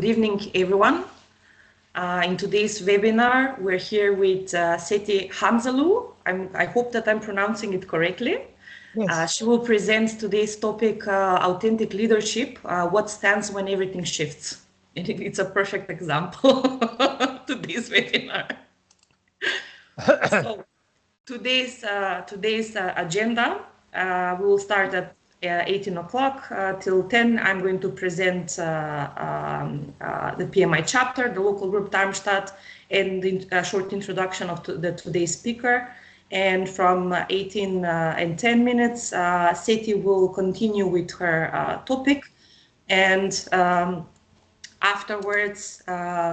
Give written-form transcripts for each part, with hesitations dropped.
Good evening, everyone. In today's webinar, we're here with Seti Hamzehlou. I hope that I'm pronouncing it correctly. Yes. She will present today's topic, authentic leadership, what stands when everything shifts. And it's a perfect example to this webinar. So today's agenda, we will start at 18 o'clock till 10. I'm going to present the PMI chapter, the local group Darmstadt, and a short introduction of today's speaker. And from 18 and 10 minutes, Seti will continue with her topic. And afterwards,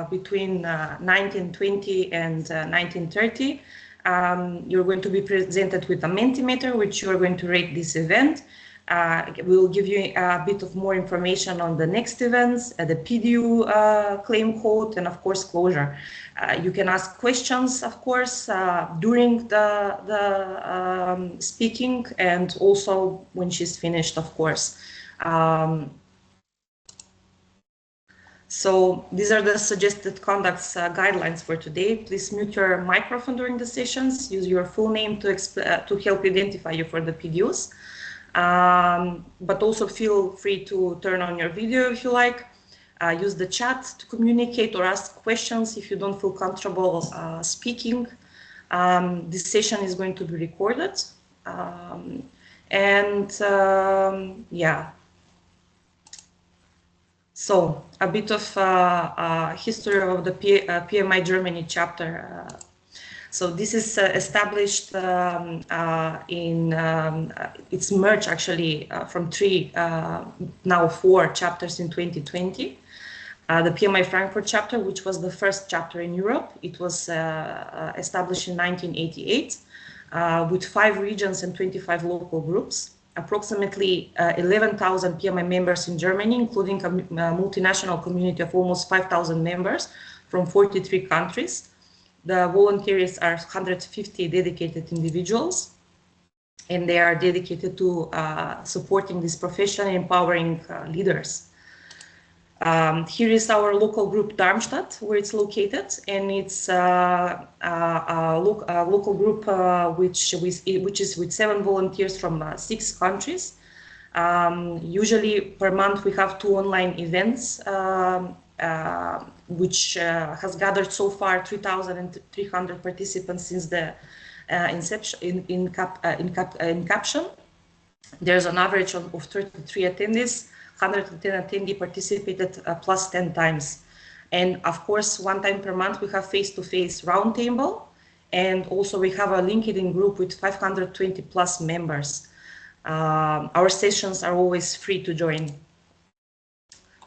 between 19:20 and 19:30, you're going to be presented with a Mentimeter, which you're going to rate this event. We'll give you a bit of more information on the next events, the PDU claim code, and of course closure. You can ask questions, of course, during the speaking, and also when she's finished, of course. So these are the suggested conduct guidelines for today. Please mute your microphone during the sessions. Use your full name to help identify you for the PDUs. But also feel free to turn on your video if you like. Use the chat to communicate or ask questions if you don't feel comfortable speaking. This session is going to be recorded. Yeah. So a bit of history of the PMI Germany chapter. So this is established it's merged actually from 3, now 4 chapters in 2020. The PMI Frankfurt chapter, which was the first chapter in Europe, it was established in 1988 with 5 regions and 25 local groups. Approximately 11,000 PMI members in Germany, including a multinational community of almost 5,000 members from 43 countries. The volunteers are 150 dedicated individuals, and they are dedicated to supporting this profession and empowering leaders. Here is our local group Darmstadt, where it's located, and it's a local group which is with 7 volunteers from 6 countries. Usually per month we have 2 online events, which has gathered so far 3,300 participants since the inception in caption. There's an average of 33 attendees. 110 attendees participated plus 10 times. And of course, 1 time per month, we have face-to-face roundtable. And also we have a LinkedIn group with 520 plus members. Our sessions are always free to join.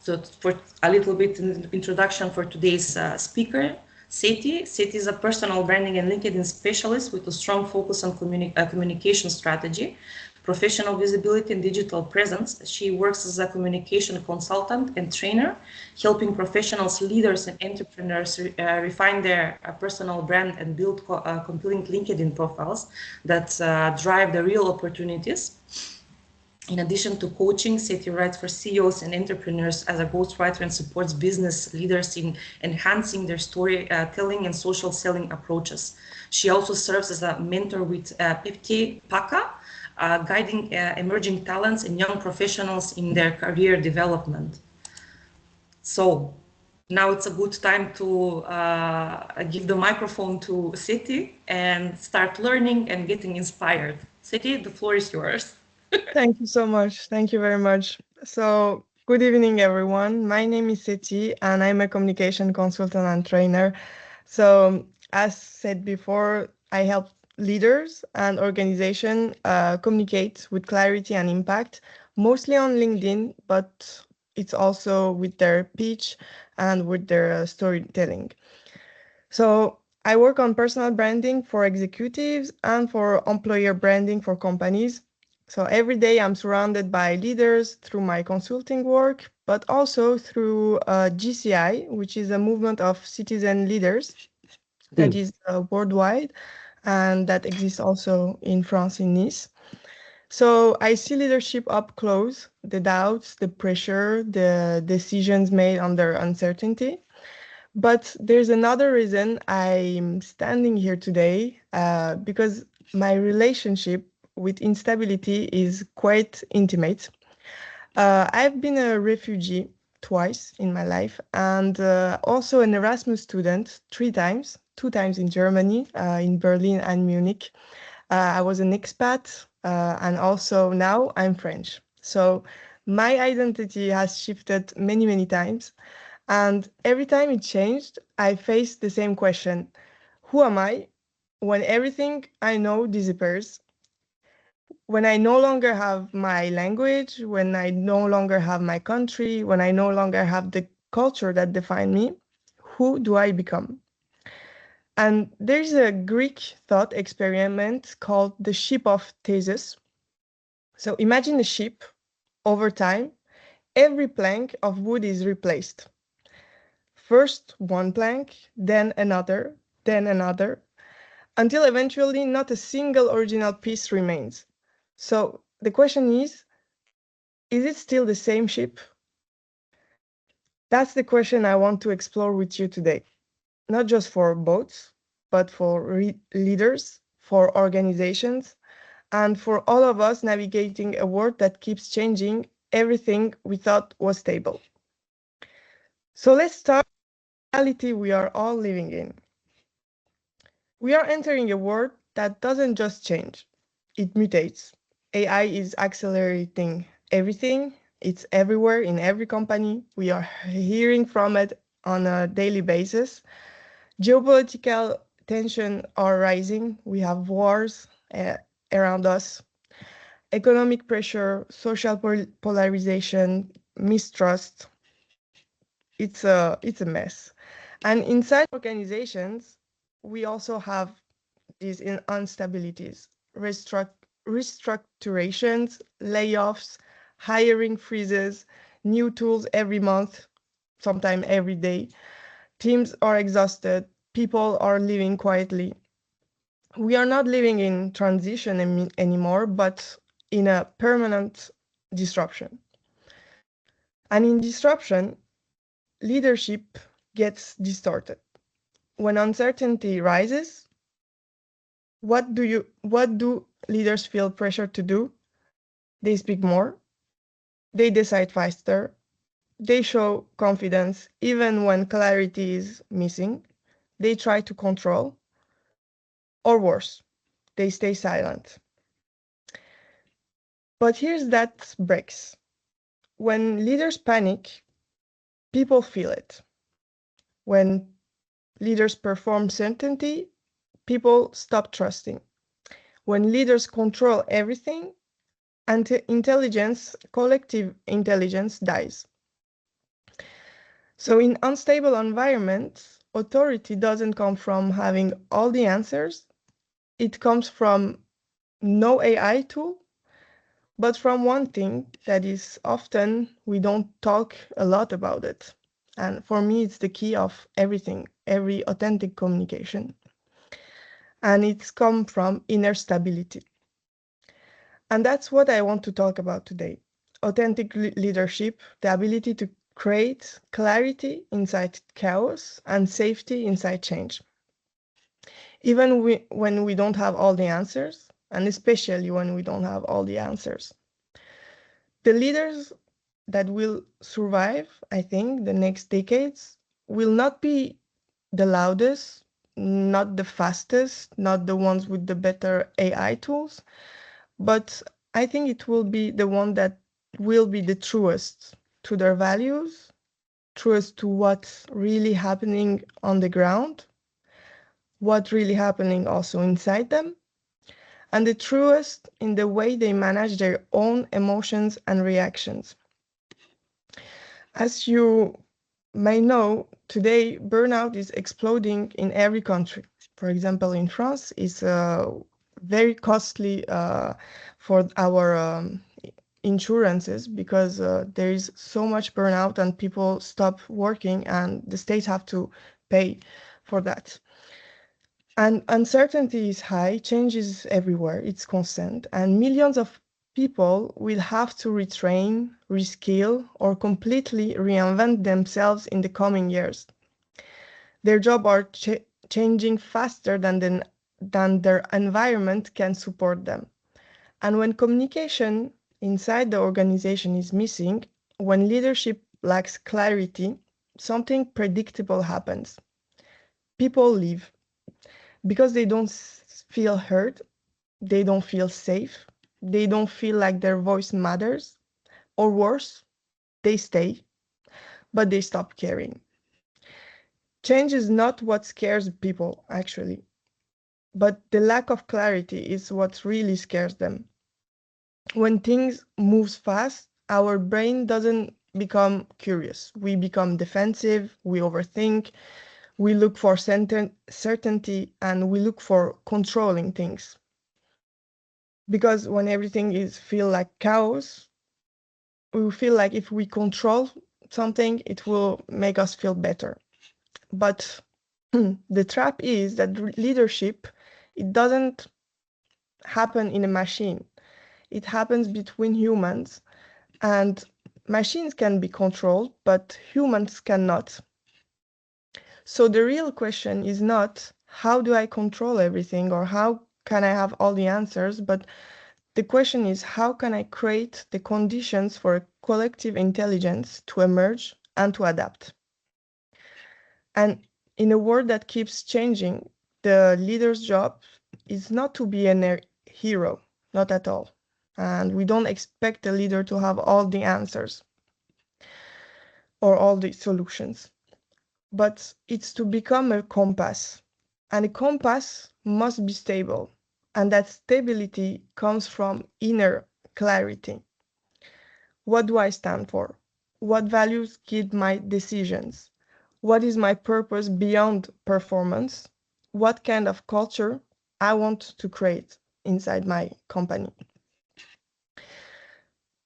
So for a little bit introduction for today's speaker, Seti. Seti is a personal branding and LinkedIn specialist with a strong focus on communication strategy, professional visibility and digital presence. She works as a communication consultant and trainer, helping professionals, leaders, and entrepreneurs refine their personal brand and build compelling LinkedIn profiles that drive the real opportunities. In addition to coaching, Seti writes for CEOs and entrepreneurs as a ghostwriter and supports business leaders in enhancing their storytelling and social selling approaches. She also serves as a mentor with PFT PACA, guiding emerging talents and young professionals in their career development. So now it's a good time to give the microphone to Seti and start learning and getting inspired. Seti, the floor is yours. Thank you so much. Thank you very much. So good evening, everyone. My name is Seti, and I'm a communication consultant and trainer. So as said before, I help leaders and organizations communicate with clarity and impact, mostly on LinkedIn, but it's also with their pitch and with their storytelling. So I work on personal branding for executives and for employer branding for companies. So every day I'm surrounded by leaders through my consulting work, but also through GCI, which is a movement of citizen leaders that is worldwide and that exists also in France, in Nice. So I see leadership up close, the doubts, the pressure, the decisions made under uncertainty. But there's another reason I'm standing here today, because my relationship with instability is quite intimate. I've been a refugee twice in my life and also an Erasmus student 3 times, 2 times in Germany, in Berlin and Munich. I was an expat and also now I'm French. So my identity has shifted many, many times. And every time it changed, I faced the same question: who am I when everything I know disappears? When I no longer have my language, when I no longer have my country, when I no longer have the culture that define me, who do I become? And there's a Greek thought experiment called the ship of Theseus. So imagine a ship. Over time, every plank of wood is replaced. First one plank, then another, until eventually not a single original piece remains. So the question is it still the same ship? That's the question I want to explore with you today. Not just for boats, but for leaders, for organizations, and for all of us navigating a world that keeps changing everything we thought was stable. So let's start with the reality we are all living in. We are entering a world that doesn't just change, it mutates. AI is accelerating everything. It's everywhere in every company. We are hearing from it on a daily basis. Geopolitical tension are rising. We have wars around us, economic pressure, social polarization, mistrust. It's a mess. And inside organizations, we also have these instabilities, restructurations, layoffs, hiring freezes, new tools every month, sometimes every day. Teams are exhausted. People are living quietly. We are not living in transition anymore, but in a permanent disruption. And in disruption, leadership gets distorted. When uncertainty rises, what do leaders feel pressure to do? They speak more, they decide faster, they show confidence even when clarity is missing, they try to control, or worse, they stay silent. But here's that breaks. When leaders panic, people feel it. When leaders perform certainty, people stop trusting. When leaders control everything, intelligence, collective intelligence dies. So in unstable environments, authority doesn't come from having all the answers. It comes from no AI tool, but from one thing that is often we don't talk a lot about it. And for me, it's the key of everything, every authentic communication. And it's come from inner stability. And that's what I want to talk about today. Authentic leadership, the ability to create clarity inside chaos and safety inside change. Even when we don't have all the answers, and especially when we don't have all the answers. The leaders that will survive, I think, the next decades will not be the loudest, not the fastest, not the ones with the better AI tools, but I think it will be the one that will be the truest to their values, truest to what's really happening on the ground, what's really happening also inside them, and the truest in the way they manage their own emotions and reactions. As you may know, today burnout is exploding in every country. For example, in France, it's very costly for our insurances because there is so much burnout and people stop working and the states have to pay for that. And uncertainty is high, change is everywhere, it's constant, and millions of people will have to retrain, reskill, or completely reinvent themselves in the coming years. Their jobs are changing faster than their environment can support them. And when communication inside the organization is missing, when leadership lacks clarity, something predictable happens. People leave because they don't feel heard, they don't feel safe, they don't feel like their voice matters, or worse, they stay, but they stop caring. Change is not what scares people, actually, but the lack of clarity is what really scares them. When things move fast, our brain doesn't become curious. We become defensive, we overthink, we look for certainty, and we look for controlling things. Because when everything is feel like chaos, we feel like if we control something, it will make us feel better. But the trap is that leadership, it doesn't happen in a machine. It happens between humans, and machines can be controlled, but humans cannot. So the real question is not how do I control everything or how can I have all the answers, but the question is how can I create the conditions for a collective intelligence to emerge and to adapt. And in a world that keeps changing, the leader's job is not to be a hero, not at all. And we don't expect the leader to have all the answers or all the solutions, but it's to become a compass. And a compass must be stable. And that stability comes from inner clarity. What do I stand for? What values guide my decisions? What is my purpose beyond performance? What kind of culture I want to create inside my company?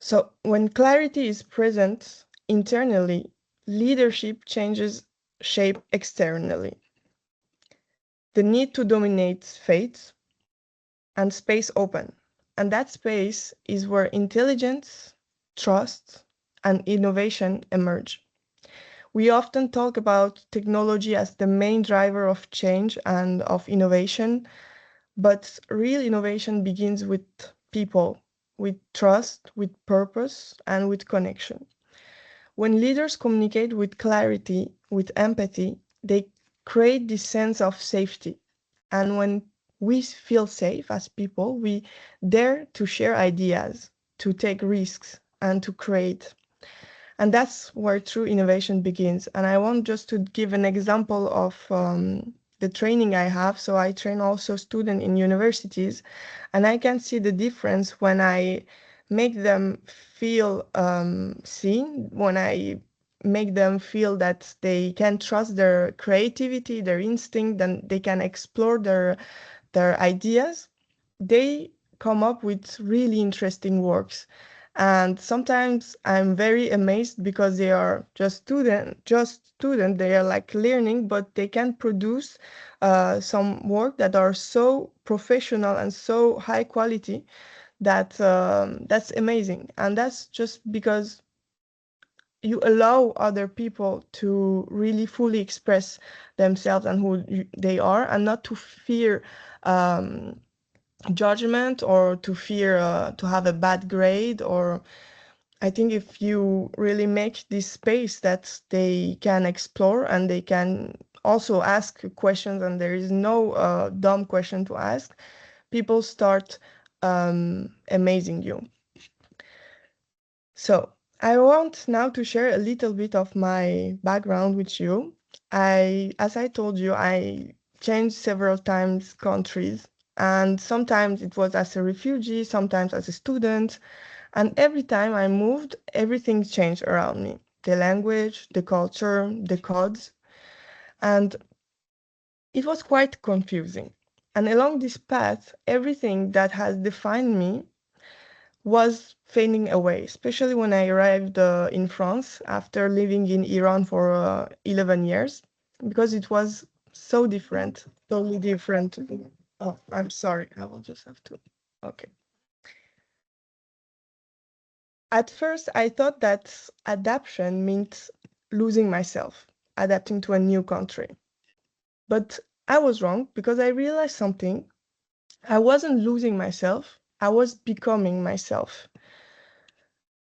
So when clarity is present internally, leadership changes shape externally. The need to dominate fades and space open. And that space is where intelligence, trust, and innovation emerge. We often talk about technology as the main driver of change and of innovation, but real innovation begins with people, with trust, with purpose, and with connection. When leaders communicate with clarity, with empathy, they create this sense of safety. And when we feel safe as people, we dare to share ideas, to take risks, and to create. And that's where true innovation begins. And I want just to give an example of the training I have. So I train also students in universities, and I can see the difference when I make them feel seen, when I make them feel that they can trust their creativity, their instinct, and they can explore their ideas. They come up with really interesting works. And sometimes I'm very amazed because they are just student. They are like learning, but they can produce some work that are so professional and so high quality that that's amazing. And that's just because you allow other people to really fully express themselves and who they are, and not to fear judgment or to fear to have a bad grade. Or I think if you really make this space that they can explore and they can also ask questions, and there is no dumb question to ask, people start amazing you. So I want now to share a little bit of my background with you. As I told you, I changed several times countries, and sometimes it was as a refugee, sometimes as a student. And every time I moved, everything changed around me. The language, the culture, the codes. And it was quite confusing. And along this path, everything that has defined me was fading away, especially when I arrived in France after living in Iran for 11 years, because it was so different, totally different. Oh, I'm sorry. I will just have to. Okay. At first, I thought that adaptation meant losing myself, adapting to a new country. But I was wrong because I realized something. I wasn't losing myself, I was becoming myself.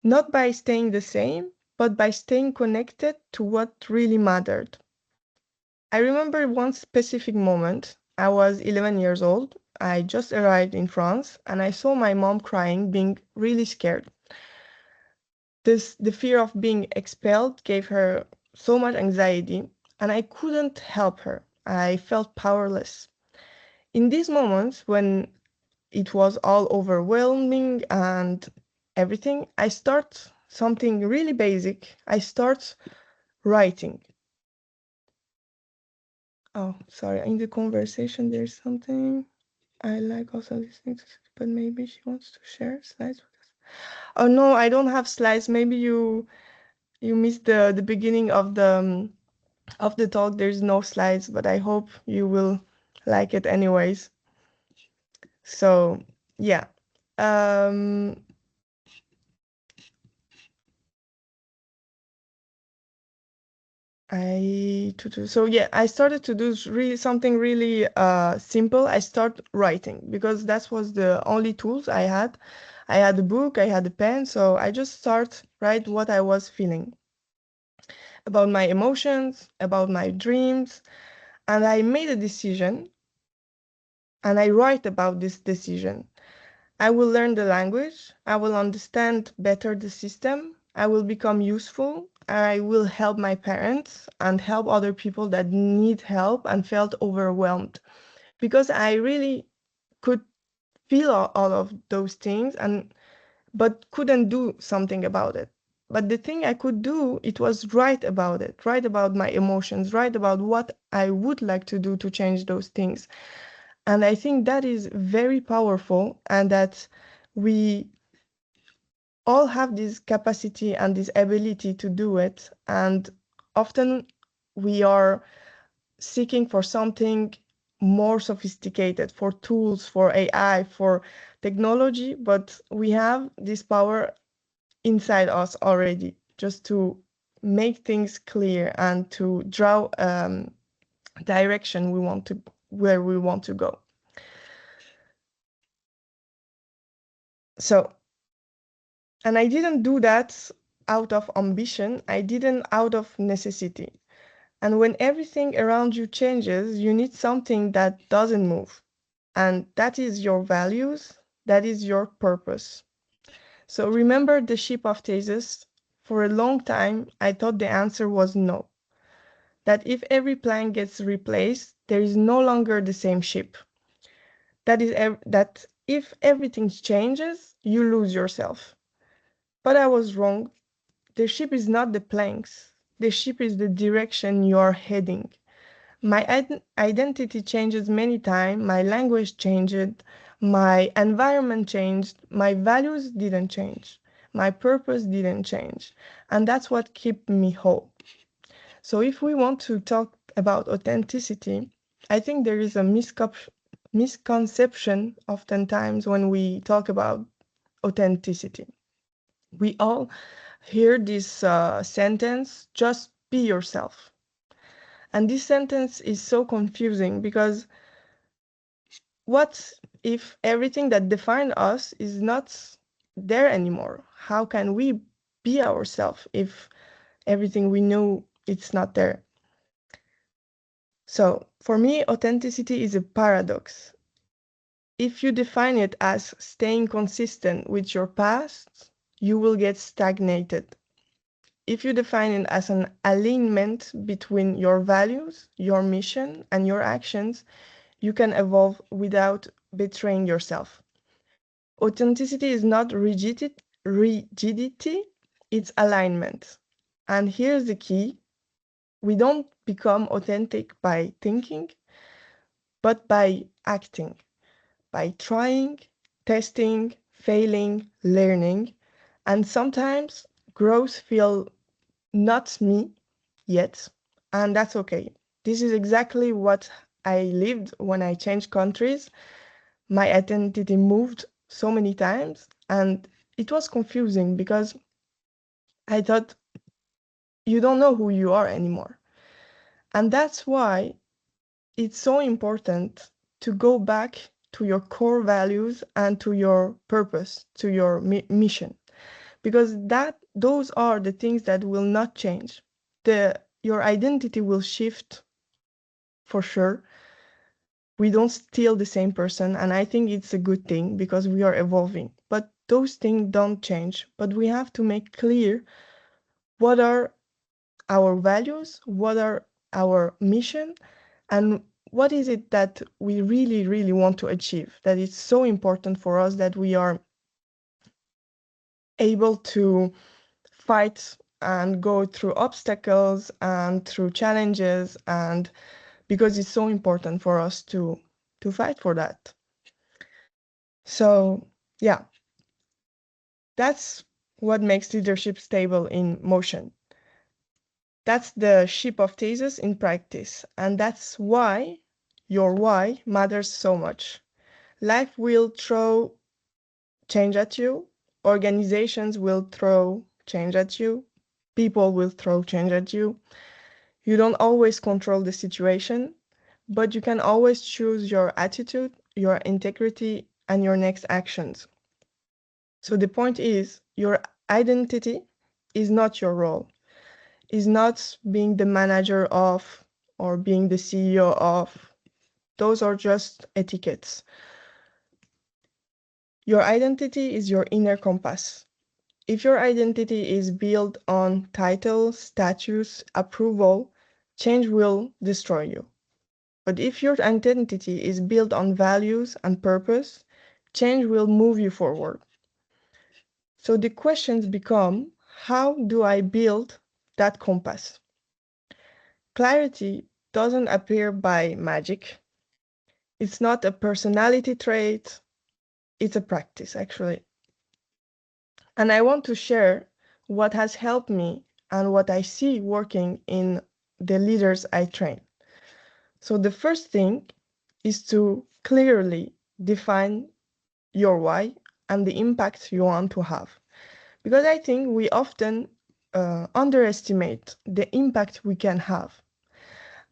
Not by staying the same, but by staying connected to what really mattered. I remember one specific moment. I was 11 years old. I just arrived in France and I saw my mom crying, being really scared. The fear of being expelled gave her so much anxiety, and I couldn't help her. I felt powerless. In these moments when it was all overwhelming and everything, I start something really basic. I start writing. Oh, sorry, in the conversation there's something I like also listening to, but maybe she wants to share slides with us. Oh no, I don't have slides. Maybe you missed the beginning of the talk. There's no slides, but I hope you will like it anyways. So yeah. Um, so yeah, I started to do really something really simple. I start writing because that was the only tools I had. I had a book, I had a pen, so I just start write what I was feeling about my emotions, about my dreams, and I made a decision and I write about this decision. I will learn the language, I will understand better the system, I will become useful, I will help my parents and help other people that need help and felt overwhelmed. Because I really could feel all of those things and but couldn't do something about it. But the thing I could do, it was write about it, write about my emotions, write about what I would like to do to change those things. And I think that is very powerful and that we all have this capacity and this ability to do it. And often we are seeking for something more sophisticated, for tools, for AI, for technology, but we have this power inside us already just to make things clear and to draw direction we want to where we want to go. So, and I didn't do that out of ambition. I didn't out of necessity. And when everything around you changes, you need something that doesn't move. And that is your values, that is your purpose. So remember the ship of Theseus. For a long time, I thought the answer was no. That if every plank gets replaced, there is no longer the same ship. That if everything changes, you lose yourself. But I was wrong. The ship is not the planks. The ship is the direction you are heading. My identity changes many times. My language changed. My environment changed. My values didn't change. My purpose didn't change. And that's what kept me whole. So if we want to talk about authenticity, I think there is a misconception oftentimes when we talk about authenticity. We all hear this sentence, just be yourself. And this sentence is so confusing because what if everything that defined us is not there anymore? How can we be ourselves if everything we know it's not there? So for me, authenticity is a paradox. If you define it as staying consistent with your past, you will get stagnated. If you define it as an alignment between your values, your mission, and your actions, you can evolve without betraying yourself. Authenticity is not rigidity, it's alignment. And here's the key. We don't become authentic by thinking, but by acting, by trying, testing, failing, learning. And sometimes growth feels not me yet, and that's okay. This is exactly what I lived when I changed countries. My identity moved so many times, and it was confusing because I thought you don't know who you are anymore. And that's why it's so important to go back to your core values and to your purpose, to your mission, because those are the things that will not change. Your identity will shift for sure. We don't steal the same person, and I think it's a good thing because we are evolving. But those things don't change. But we have to make clear what are our values, what are our mission, and what is it that we really, really want to achieve, that it's so important for us that we are able to fight and go through obstacles and through challenges, and because it's so important for us to fight for that. So yeah, that's what makes leadership stable in motion. That's the ship of Theseus in practice, and that's why your why matters so much. Life will throw change at you, organizations will throw change at you, people will throw change at you. You don't always control the situation, but you can always choose your attitude, your integrity, and your next actions. So the point is, your identity is not your role, is not being the manager of or being the CEO of. Those are just etiquettes. Your identity is your inner compass. If your identity is built on title, status, approval, change will destroy you. But if your identity is built on values and purpose, change will move you forward. So the questions become, how do I build that compass? Clarity doesn't appear by magic. It's not a personality trait, it's a practice, actually. And I want to share what has helped me and what I see working in the leaders I train. So the first thing is to clearly define your why and the impact you want to have. Because I think we often underestimate the impact we can have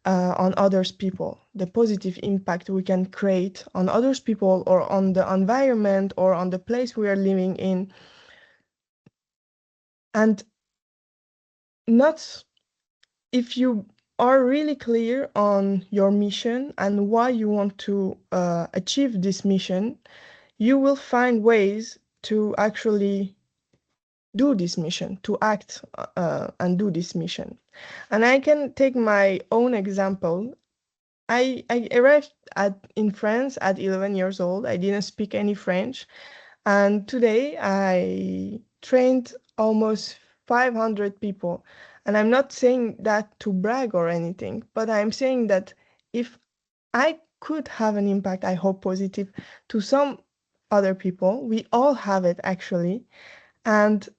on others people, the positive impact we can create on others people or on the environment or on the place we are living in. And not if you are really clear on your mission and why you want to achieve this mission, you will find ways to actually do this mission, to act and do this mission. And I can take my own example. I arrived in France at 11 years old. I didn't speak any French. And today I trained almost 500 people. And I'm not saying that to brag or anything, but I'm saying that if I could have an impact, I hope positive, to some other people, we all have it actually. And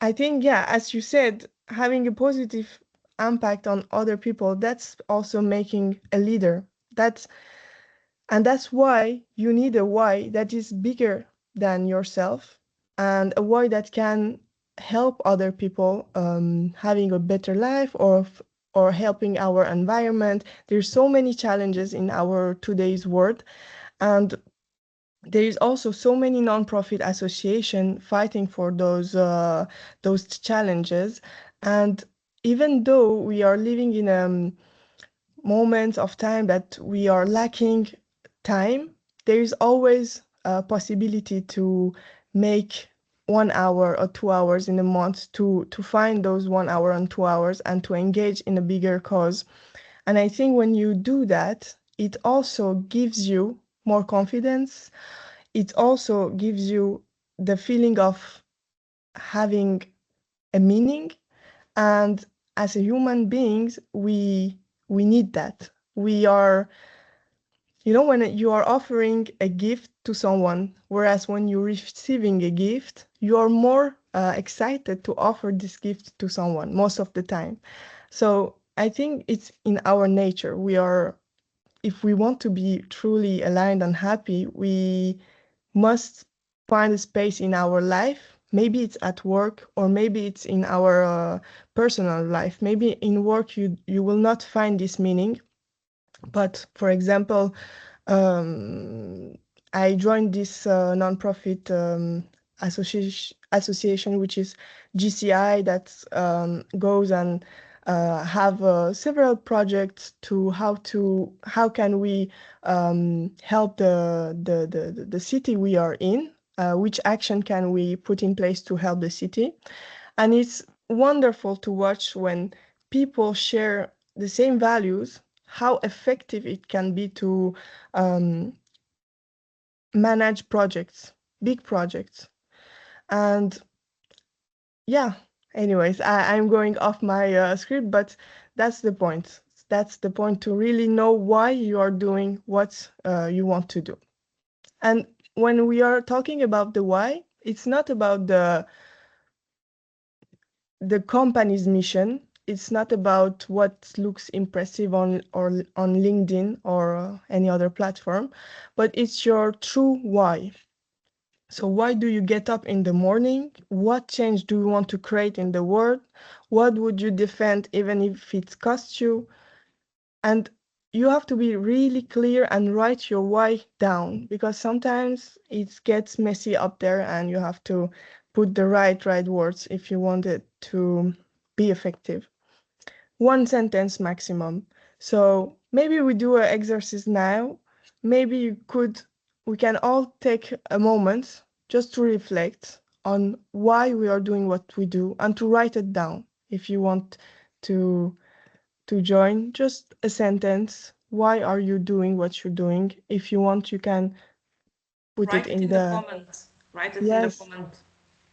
I think, yeah, as you said, having a positive impact on other people, that's also making a leader. That's why you need a why that is bigger than yourself and a why that can help other people having a better life or helping our environment. There's so many challenges in our today's world, and there is also so many nonprofit associations fighting for those challenges. And even though we are living in a moment of time that we are lacking time, there is always a possibility to make 1 hour or 2 hours in a month to find those 1 hour and 2 hours and to engage in a bigger cause. And I think when you do that, it also gives you more confidence. It also gives you the feeling of having a meaning. And as a human beings, we need that. We are, when you are offering a gift to someone, whereas when you're receiving a gift, you are more excited to offer this gift to someone most of the time. So I think it's in our nature. If we want to be truly aligned and happy, we must find a space in our life. Maybe it's at work, or maybe it's in our personal life. Maybe in work you will not find this meaning. But for example, I joined this nonprofit association, which is GCI, that goes and have several projects to how can we help the city we are in. Which action can we put in place to help the city? And it's wonderful to watch when people share the same values, how effective it can be to manage projects, big projects. And yeah, anyways, I'm going off my script, but that's the point. That's the point, to really know why you are doing what you want to do. And when we are talking about the why, it's not about the company's mission. It's not about what looks impressive on LinkedIn or any other platform, but it's your true why. So why do you get up in the morning? What change do you want to create in the world? What would you defend even if it costs you? And you have to be really clear and write your why down, because sometimes it gets messy up there and you have to put the right words if you want it to be effective. One sentence maximum. So maybe we do an exercise now. Maybe we can all take a moment just to reflect on why we are doing what we do and to write it down. If you want to join, just a sentence. Why are you doing what you're doing? If you want, you can put Write it in the the comments. Write it in the yes, comment.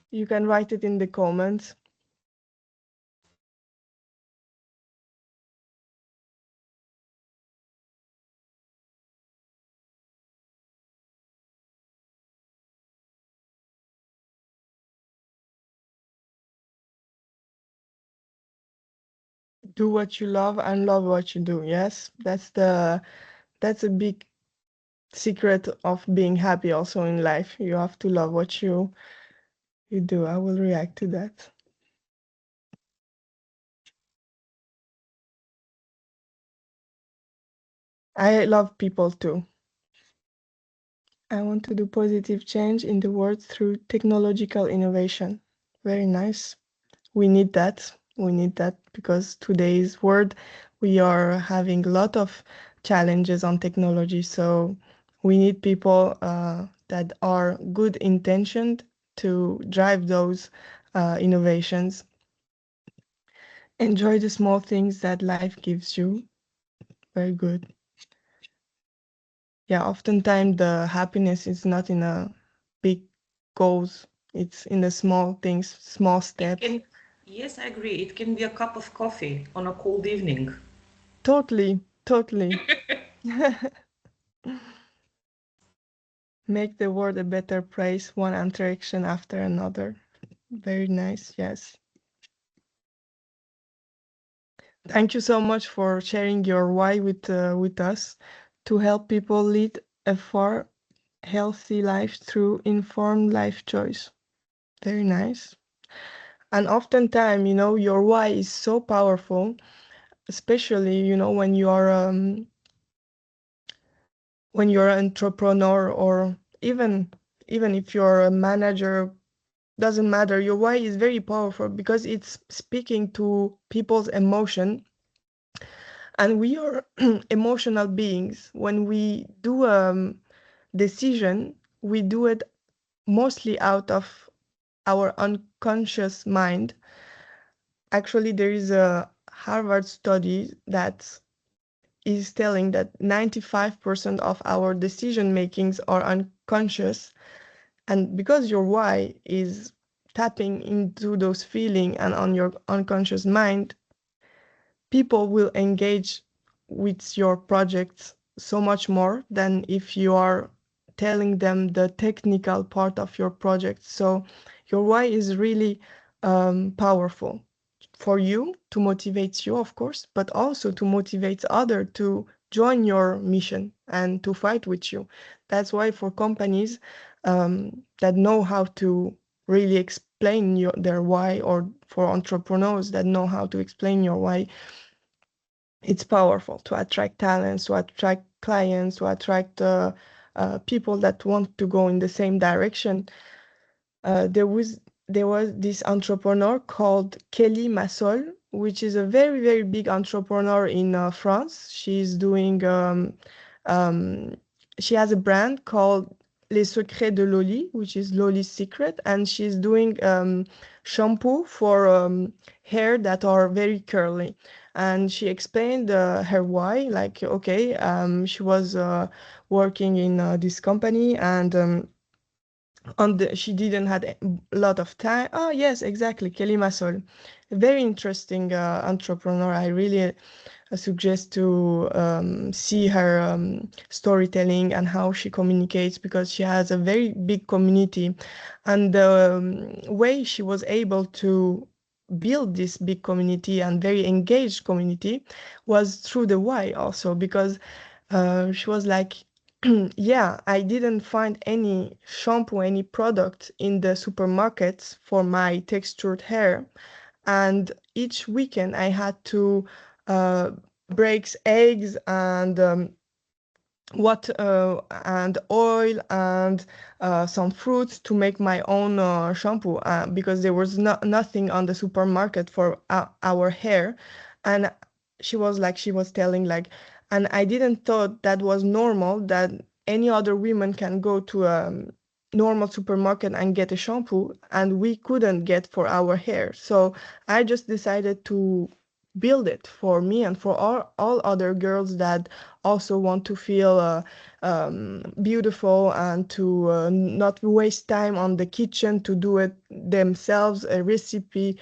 you can write it in the comments. Do what you love and love what you do. Yes, that's a big secret of being happy also in life. You have to love what you do. I will react to that. I love people too. I want to do positive change in the world through technological innovation. Very nice. We need that. We need that because today's world, we are having a lot of challenges on technology. So we need people that are good intentioned to drive those innovations. Enjoy the small things that life gives you. Very good. Yeah, oftentimes the happiness is not in a big goals. It's in the small things, small steps. Yes, I agree. It can be a cup of coffee on a cold evening. Totally, totally. Make the world a better place, one interaction after another. Very nice, yes. Thank you so much for sharing your why with us, to help people lead a far healthy life through informed life choice. Very nice. And oftentimes, your why is so powerful, especially, when you're an entrepreneur, or even if you're a manager, doesn't matter. Your why is very powerful because it's speaking to people's emotion, and we are emotional beings. When we do a decision, we do it mostly out of our unconscious mind. Actually, there is a Harvard study that is telling that 95% of our decision makings are unconscious. And because your why is tapping into those feelings and on your unconscious mind, people will engage with your projects so much more than if you are telling them the technical part of your project. So your why is really powerful for you, to motivate you, of course, but also to motivate others to join your mission and to fight with you. That's why for companies, that know how to really explain their why, or for entrepreneurs that know how to explain your why, it's powerful to attract talents, to attract clients, to attract people that want to go in the same direction. There was this entrepreneur called Kelly Massol, which is a very, very big entrepreneur in France. Um, she has a brand called Les Secrets de Loli, which is Loli's Secret, and she's doing shampoo for hair that are very curly. And she explained her why, like, okay, she was working in this company, and she didn't had a lot of time. Oh yes, exactly, Kelly Massol, a very interesting entrepreneur. I really suggest to see her storytelling and how she communicates, because she has a very big community, and the way she was able to build this big community and very engaged community was through the why also, because she was like, yeah, I didn't find any shampoo, any product in the supermarkets for my textured hair. And each weekend I had to uh, break eggs and and oil and some fruits to make my own shampoo, because there was nothing on the supermarket for our hair. And she was telling like, and I didn't thought that was normal, that any other women can go to a normal supermarket and get a shampoo, and we couldn't get for our hair. So I just decided to build it for me and for all other girls that also want to feel beautiful, and to not waste time on the kitchen to do it themselves, a recipe.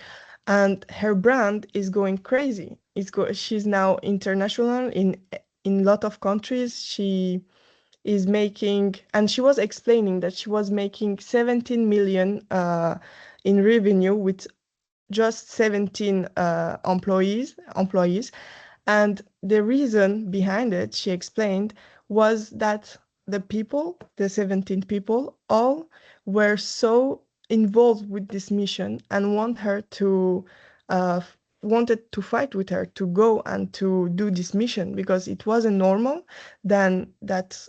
And her brand is going crazy. She's now international in a lot of countries. She is making, and she was explaining that she was making 17 million in revenue with just 17 employees. And the reason behind it, she explained, was that the 17 people, all were so involved with this mission and uh, wanted to fight with her to go and to do this mission, because it wasn't normal then that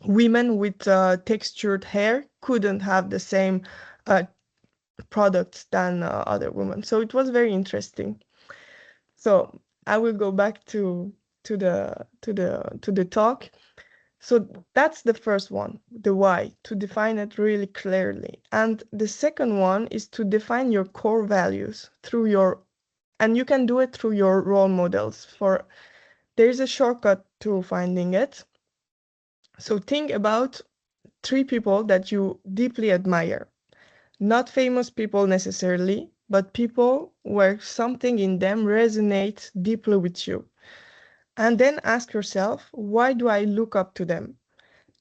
women with textured hair couldn't have the same uh, products than other women. So it was very interesting. So I will go back to the talk. So that's the first one, the why, to define it really clearly. And the second one is to define your core values and you can do it through your role models. There's a shortcut to finding it. So think about 3 people that you deeply admire. Not famous people necessarily, but people where something in them resonates deeply with you. And then ask yourself, why do I look up to them?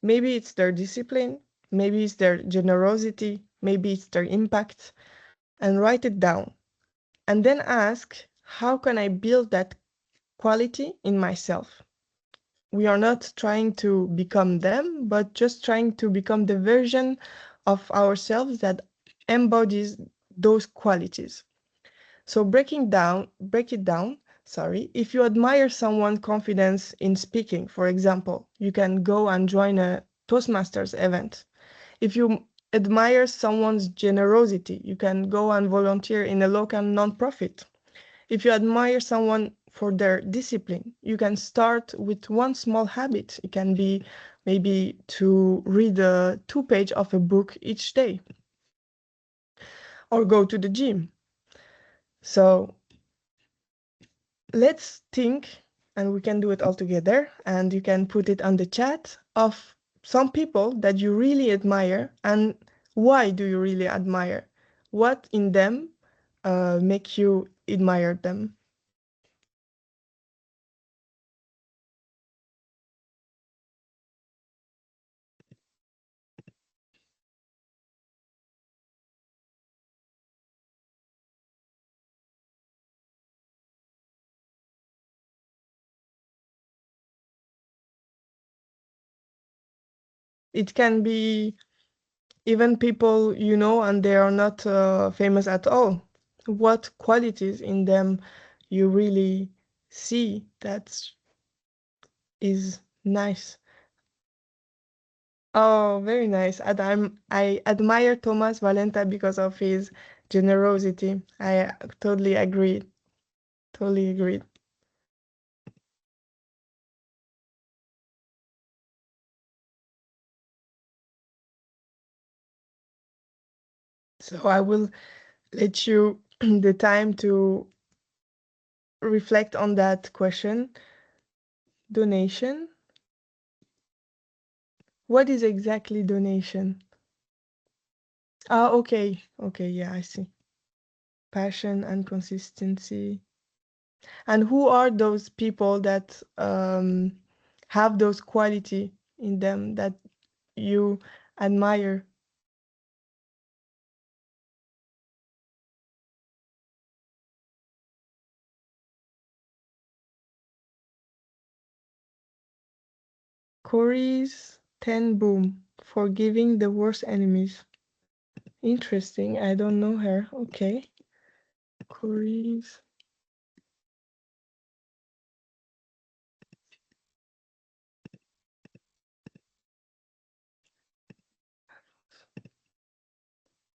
Maybe it's their discipline, maybe it's their generosity, maybe it's their impact, and write it down. And then ask, how can I build that quality in myself? We are not trying to become them, but just trying to become the version of ourselves that embodies those qualities. So break it down, sorry. If you admire someone's confidence in speaking, for example, you can go and join a Toastmasters event. If you admire someone's generosity, you can go and volunteer in a local nonprofit. If you admire someone for their discipline, you can start with one small habit. It can be maybe to read 2 pages of a book each day or go to the gym. So let's think, and we can do it all together, and you can put it on the chat, of some people that you really admire, and why do you really admire? What in them make you admire them? It can be even people you know and they are not famous at all. What qualities in them you really see that is nice? Oh, very nice. And I admire Thomas Valenta because of his generosity. I totally agree. Totally agree. So I will let you the time to reflect on that question. Donation. What is exactly donation? Ah, okay. Okay, yeah, I see. Passion and consistency. And who are those people that have those quality in them that you admire? Corey's Ten Boom, Forgiving the Worst Enemies. Interesting. I don't know her. Okay. Corey's.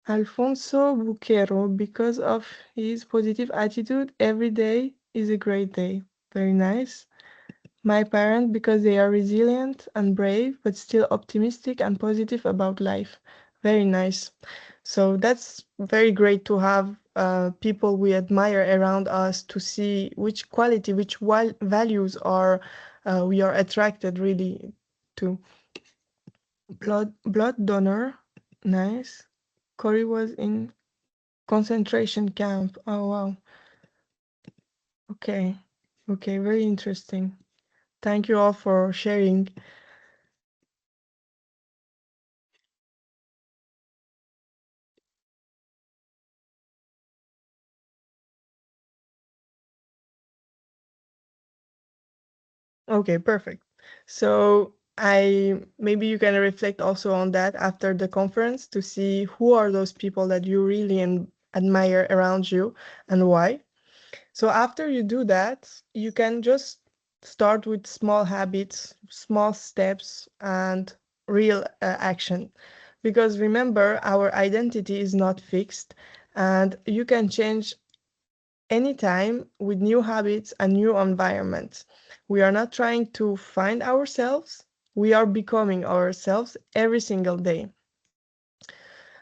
Alfonso Buquero, because of his positive attitude, every day is a great day. Very nice. My parents, because they are resilient and brave, but still optimistic and positive about life. Very nice. So that's very great to have people we admire around us to see which quality, which values are we are attracted really to. Blood donor, nice. Corey was in concentration camp. Oh wow. Okay. Okay, very interesting. Thank you all for sharing. Okay, perfect. So I maybe you can reflect also on that after the conference to see who are those people that you really admire around you and why. So after you do that, you can just start with small habits, small steps, and real action. Because remember, our identity is not fixed, and you can change anytime with new habits and new environments. We are not trying to find ourselves, we are becoming ourselves every single day.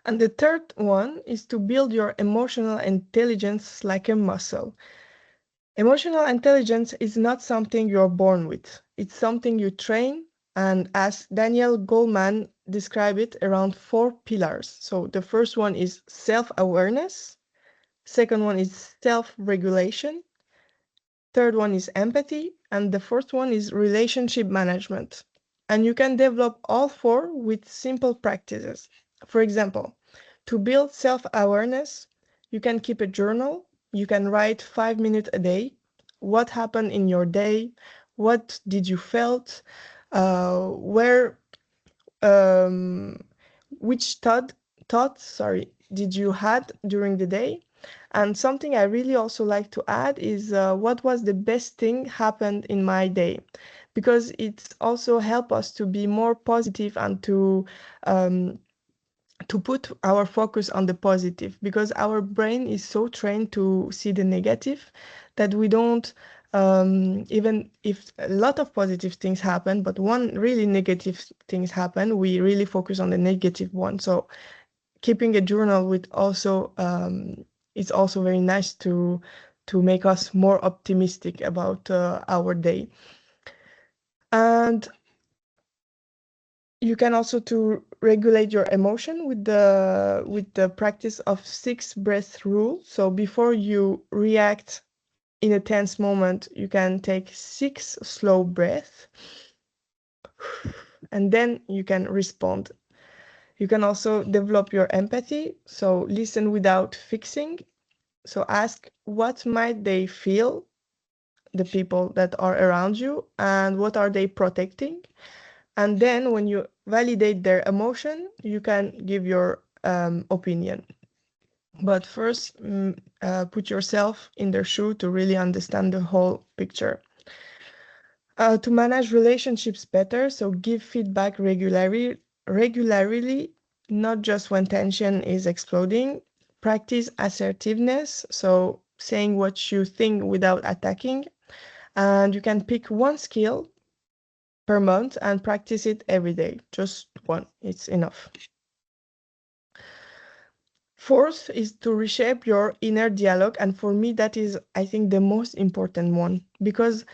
And the third one is to build your emotional intelligence like a muscle. Emotional intelligence is not something you're born with, it's something you train. And as Daniel Goleman described it, around four pillars. So the first one is self awareness, second one is self regulation, third one is empathy, and the fourth one is relationship management. And you can develop all four with simple practices. For example, to build self-awareness, you can keep a journal. You can write 5 minutes a day. What happened in your day? What did you felt? Where um, which thoughts, sorry, did you had during the day? And something I really also like to add is what was the best thing happened in my day? Because it also help us to be more positive and um, to put our focus on the positive, because our brain is so trained to see the negative that we don't, even if a lot of positive things happen, but one really negative things happen, we really focus on the negative one. So keeping a journal with also is also very nice to make us more optimistic about our day. And you can also to regulate your emotion with the practice of 6 breath rule. So before you react in a tense moment, you can take 6 slow breaths and then you can respond. You can also develop your empathy. So listen without fixing. So ask what might they feel, the people that are around you, and what are they protecting. And then when you validate their emotion, you can give your opinion. But first, put yourself in their shoe to really understand the whole picture. To manage relationships better, so give feedback regularly, not just when tension is exploding. Practice assertiveness, so saying what you think without attacking. And you can pick one skill per month and practice it every day. Just one, it's enough. Fourth is to reshape your inner dialogue. And for me, that is, I think, the most important one, because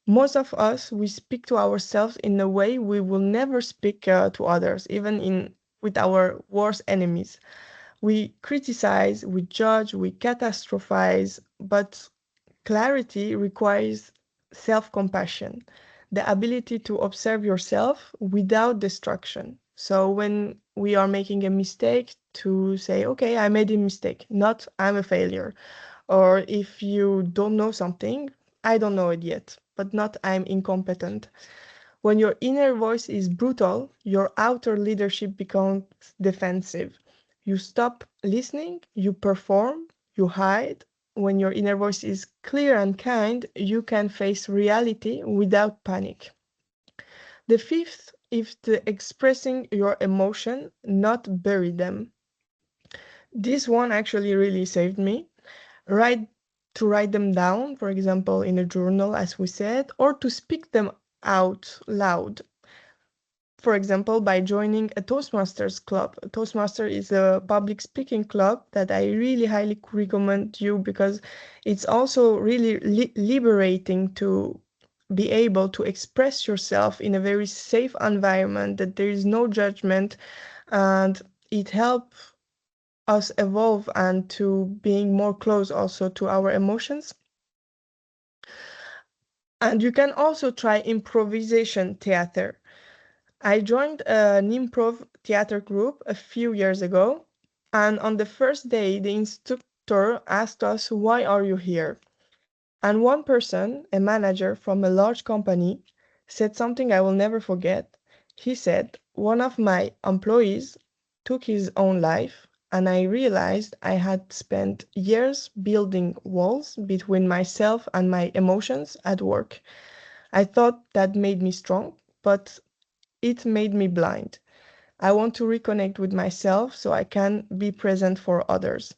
most of us, we speak to ourselves in a way we will never speak to others, even with our worst enemies. We criticize, we judge, we catastrophize, but clarity requires self-compassion, the ability to observe yourself without destruction. So when we are making a mistake, to say, okay, I made a mistake, not I'm a failure. Or if you don't know something, I don't know it yet, but not I'm incompetent. When your inner voice is brutal, your outer leadership becomes defensive. You stop listening, you perform, you hide. When your inner voice is clear and kind, you can face reality without panic. The fifth is the expressing your emotion, not bury them. This one actually really saved me. Write to write them down, for example, in a journal, as we said, or to speak them out loud. For example, by joining a Toastmasters club. Toastmaster is a public speaking club that I really highly recommend you, because it's also really liberating to be able to express yourself in a very safe environment, that there is no judgment, and it helps us evolve and to being more close also to our emotions. And you can also try improvisation theater. I joined an improv theater group a few years ago, and on the first day, the instructor asked us, "Why are you here?" And one person, a manager from a large company, said something I will never forget. He said, "One of my employees took his own life, and I realized I had spent years building walls between myself and my emotions at work. I thought that made me strong, but it made me blind. I want to reconnect with myself so I can be present for others."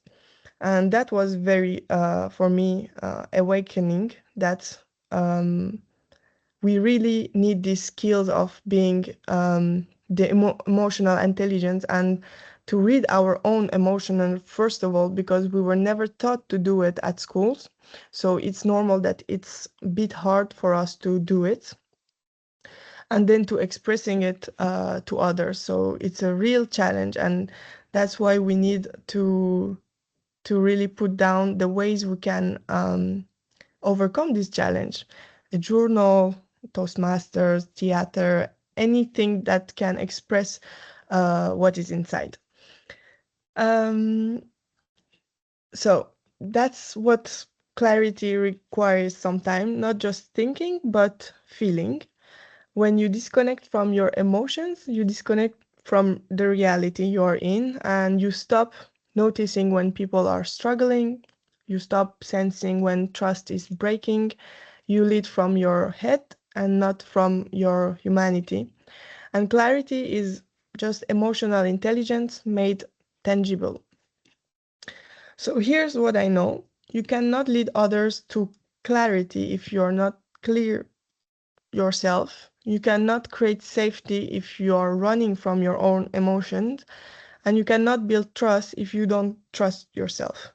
And that was very, for me, awakening, that we really need these skills of being the emotional intelligence, and to read our own emotional, first of all, because we were never taught to do it at schools. So it's normal that it's a bit hard for us to do it, and then to expressing it to others. So it's a real challenge, and that's why we need to really put down the ways we can overcome this challenge. A journal, Toastmasters, theater, anything that can express what is inside. So that's what clarity requires sometimes, not just thinking, but feeling. When you disconnect from your emotions, you disconnect from the reality you're in, and you stop noticing when people are struggling. You stop sensing when trust is breaking. You lead from your head and not from your humanity. And clarity is just emotional intelligence made tangible. So here's what I know. You cannot lead others to clarity if you're not clear yourself. You cannot create safety if you are running from your own emotions, and you cannot build trust if you don't trust yourself.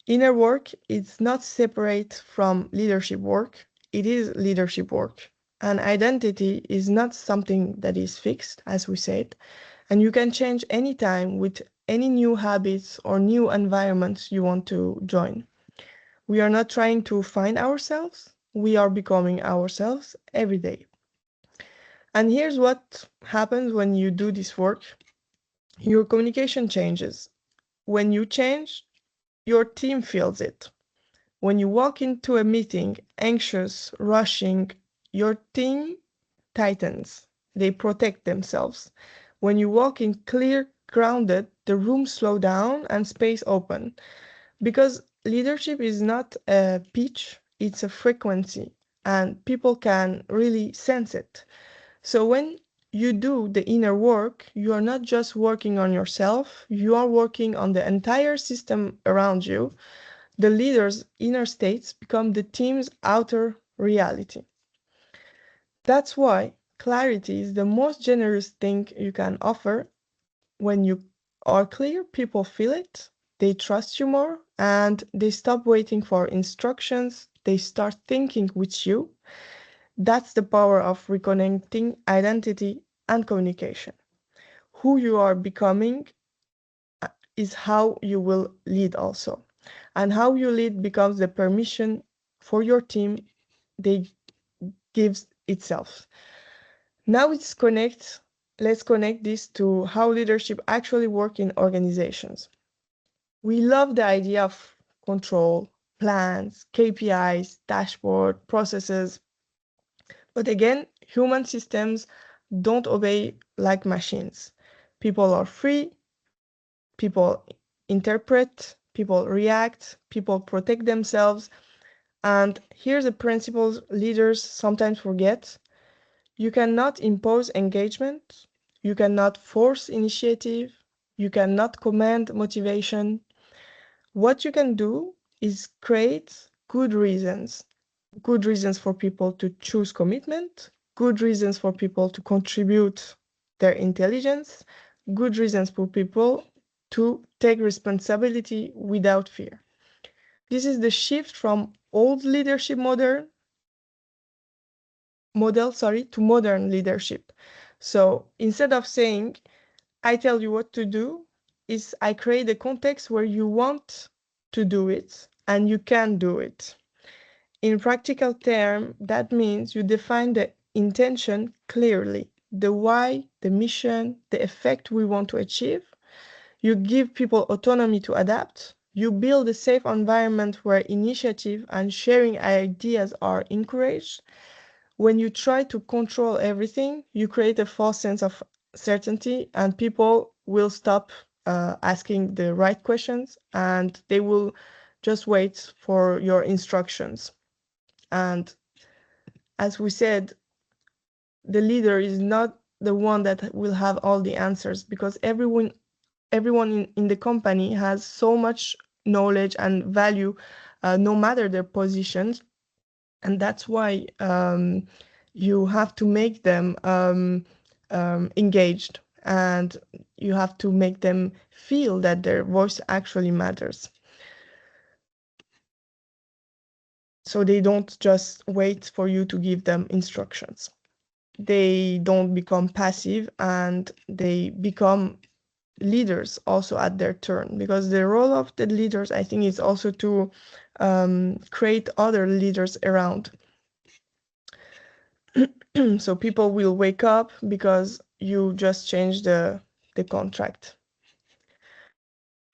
Inner work is not separate from leadership work. It is leadership work. And identity is not something that is fixed, as we said, and you can change anytime with any new habits or new environments you want to join. We are not trying to find ourselves, we are becoming ourselves every day. And here's what happens when you do this work. Your communication changes. When you change, your team feels it. When you walk into a meeting anxious, rushing, your team tightens. They protect themselves. When you walk in clear, grounded, the room slow down and space open. Because leadership is not a pitch, it's a frequency, and people can really sense it. So when you do the inner work, you are not just working on yourself, you are working on the entire system around you. The leader's inner states become the team's outer reality. That's why clarity is the most generous thing you can offer. When you are clear, people feel it, they trust you more, and they stop waiting for instructions, they start thinking with you. That's the power of reconnecting identity and communication. Who you are becoming is how you will lead also. And how you lead becomes the permission for your team they gives itself. Now let's connect this to how leadership actually work in organizations. We love the idea of control, plans, KPIs, dashboard, processes. But again, human systems don't obey like machines. People are free, people interpret, people react, people protect themselves. And here's the principles leaders sometimes forget. You cannot impose engagement, you cannot force initiative, you cannot command motivation. What you can do is create good reasons for people to choose commitment, good reasons for people to contribute their intelligence, good reasons for people to take responsibility without fear. This is the shift from old leadership to modern leadership. So instead of saying, I tell you what to do, is I create a context where you want to do it and you can do it. In practical terms, that means you define the intention clearly, the why, the mission, the effect we want to achieve. You give people autonomy to adapt. You build a safe environment where initiative and sharing ideas are encouraged. When you try to control everything, you create a false sense of certainty, and people will stop asking the right questions and they will just wait for your instructions. And as we said, the leader is not the one that will have all the answers, because everyone in the company has so much knowledge and value, no matter their positions. And that's why you have to make them engaged, and you have to make them feel that their voice actually matters. So they don't just wait for you to give them instructions. They don't become passive, and they become leaders also at their turn, because the role of the leaders, I think, is also to create other leaders around. So people will wake up because you just changed the contract.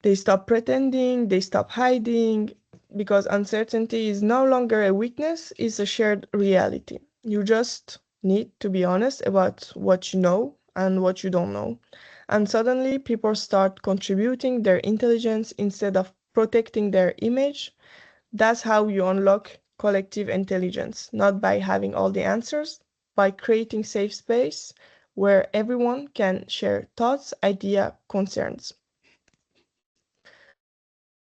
They stop pretending, they stop hiding, because uncertainty is no longer a weakness, it's a shared reality. You just need to be honest about what you know and what you don't know. And suddenly people start contributing their intelligence instead of protecting their image. That's how you unlock collective intelligence, not by having all the answers, by creating safe space where everyone can share thoughts, ideas, concerns.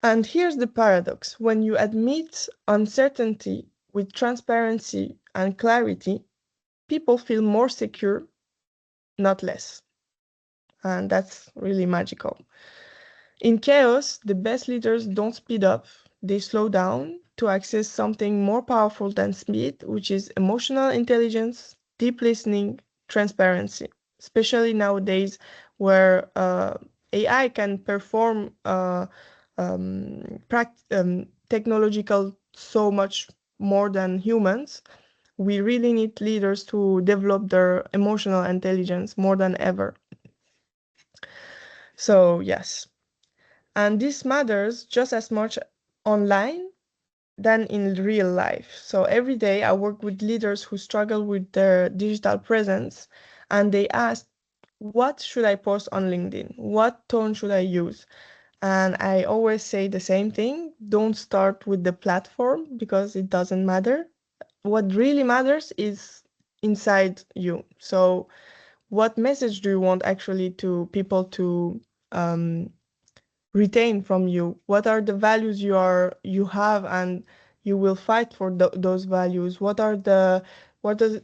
And here's the paradox. When you admit uncertainty with transparency and clarity, people feel more secure, not less. And that's really magical. In chaos, the best leaders don't speed up, they slow down to access something more powerful than speed, which is emotional intelligence, deep listening, transparency, especially nowadays where AI can perform technological so much more than humans. We really need leaders to develop their emotional intelligence more than ever. So yes, and this matters just as much online than in real life. So every day I work with leaders who struggle with their digital presence, and they ask, what should I post on LinkedIn? What tone should I use? And I always say the same thing: don't start with the platform because it doesn't matter. What really matters is inside you. So what message do you want actually to people to um, retain from you? What are the values you have and you will fight for those values? What are the what is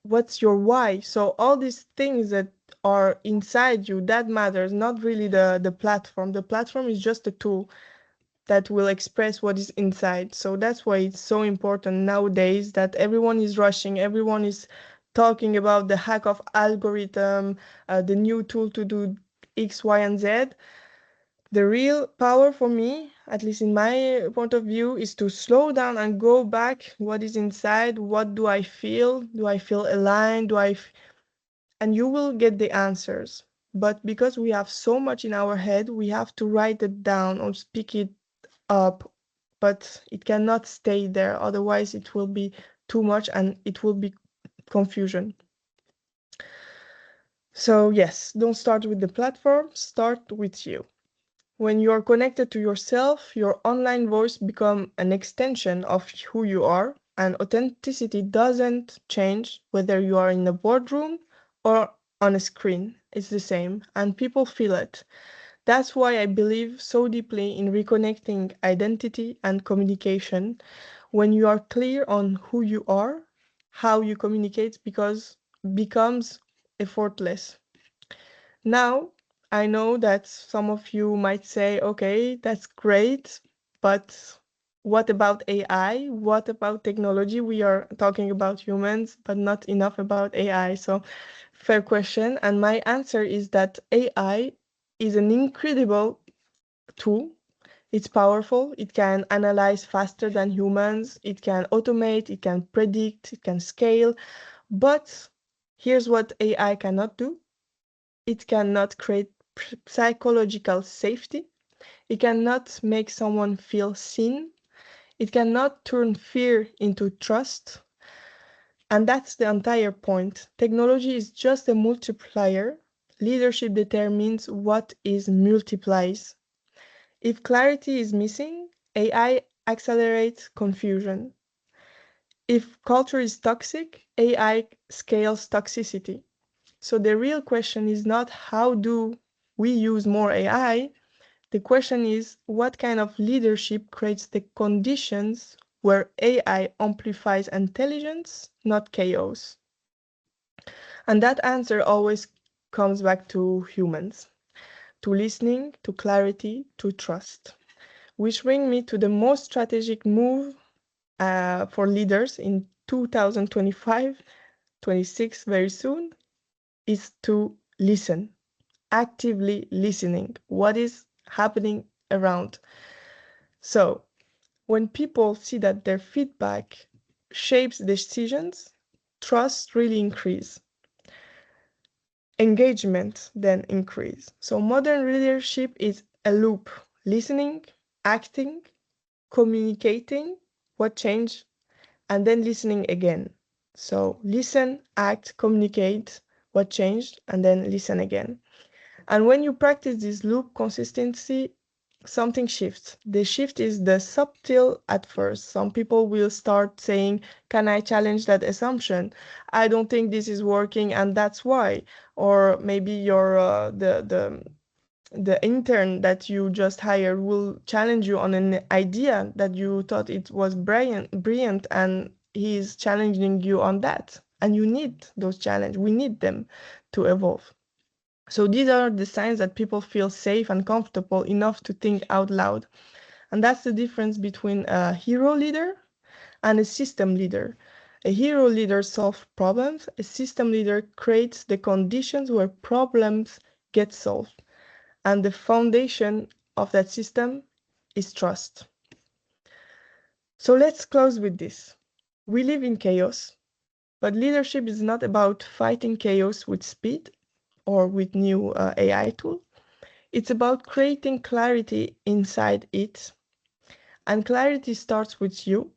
what's your why? So all these things that are inside you, that matters, not really the platform. The platform is just a tool that will express what is inside. So that's why it's so important nowadays that everyone is rushing, everyone is talking about the hack of algorithm, the new tool to do X, Y, and Z. The real power for me, at least in my point of view, is to slow down and go back. What is inside? What do I feel? Do I feel aligned? And you will get the answers. But because we have so much in our head, we have to write it down or speak it up. But it cannot stay there. Otherwise, it will be too much and it will be confusion. So yes, don't start with the platform, start with you. When you are connected to yourself, your online voice becomes an extension of who you are, and authenticity doesn't change whether you are in a boardroom or on a screen. It's the same, and people feel it. That's why I believe so deeply in reconnecting identity and communication. When you are clear on who you are, how you communicate becomes effortless. Now, I know that some of you might say, okay, that's great, but what about AI? What about technology? We are talking about humans, but not enough about AI. So, fair question. And my answer is that AI is an incredible tool. It's powerful. It can analyze faster than humans. It can automate. It can predict. It can scale. But here's what AI cannot do: it cannot create psychological safety. It cannot make someone feel seen. It cannot turn fear into trust. And that's the entire point. Technology is just a multiplier. Leadership determines what is multiplies. If clarity is missing, AI accelerates confusion. If culture is toxic, AI scales toxicity. So the real question is not how do we use more AI? The question is what kind of leadership creates the conditions where AI amplifies intelligence, not chaos? And that answer always comes back to humans, to listening, to clarity, to trust. Which brings me to the most strategic move for leaders in 2025, 26 very soon, is to listen. Actively listening. What is happening around? So, when people see that their feedback shapes decisions, trust really increase. Engagement then increase. So modern leadership is a loop: listening, acting, communicating what changed, and then listening again. So listen, act, communicate what changed, and then listen again. And when you practice this loop consistency, something shifts. The shift is the subtle at first. Some people will start saying, can I challenge that assumption? I don't think this is working and that's why. Or maybe your the intern that you just hired will challenge you on an idea that you thought it was brilliant, and he is challenging you on that. And you need those challenges. We need them to evolve. So these are the signs that people feel safe and comfortable enough to think out loud. And that's the difference between a hero leader and a system leader. A hero leader solves problems. A system leader creates the conditions where problems get solved. And the foundation of that system is trust. So let's close with this. We live in chaos, but leadership is not about fighting chaos with speed or with new AI tools. It's about creating clarity inside it. And clarity starts with you.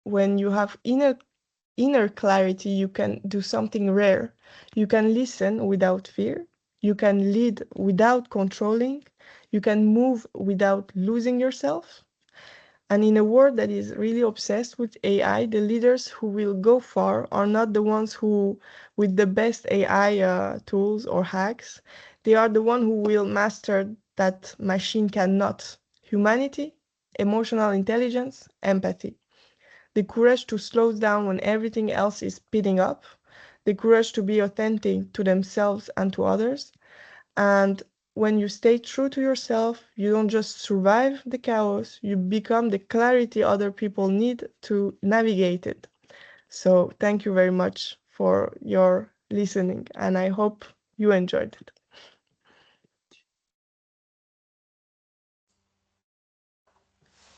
When you have inner clarity, you can do something rare. You can listen without fear. You can lead without controlling. You can move without losing yourself. And in a world that is really obsessed with AI, the leaders who will go far are not the ones who, with the best AI tools or hacks, they are the one who will master that machine cannot. Humanity, emotional intelligence, empathy. The courage to slow down when everything else is speeding up. The courage to be authentic to themselves and to others. And when you stay true to yourself, you don't just survive the chaos, you become the clarity other people need to navigate it. So thank you very much for your listening, and I hope you enjoyed it.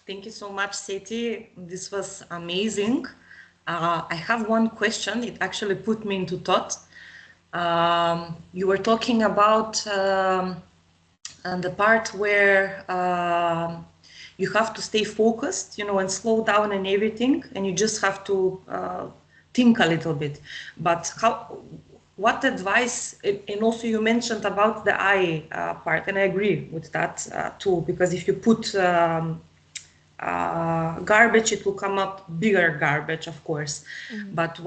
Thank you so much, Seti. This was amazing. I have one question. It actually put me into thought. You were talking about the part where you have to stay focused, and slow down and everything, and you just have to think a little bit. But what advice, and also you mentioned about the eye part, and I agree with that too, because if you put garbage, it will come up bigger garbage, of course. But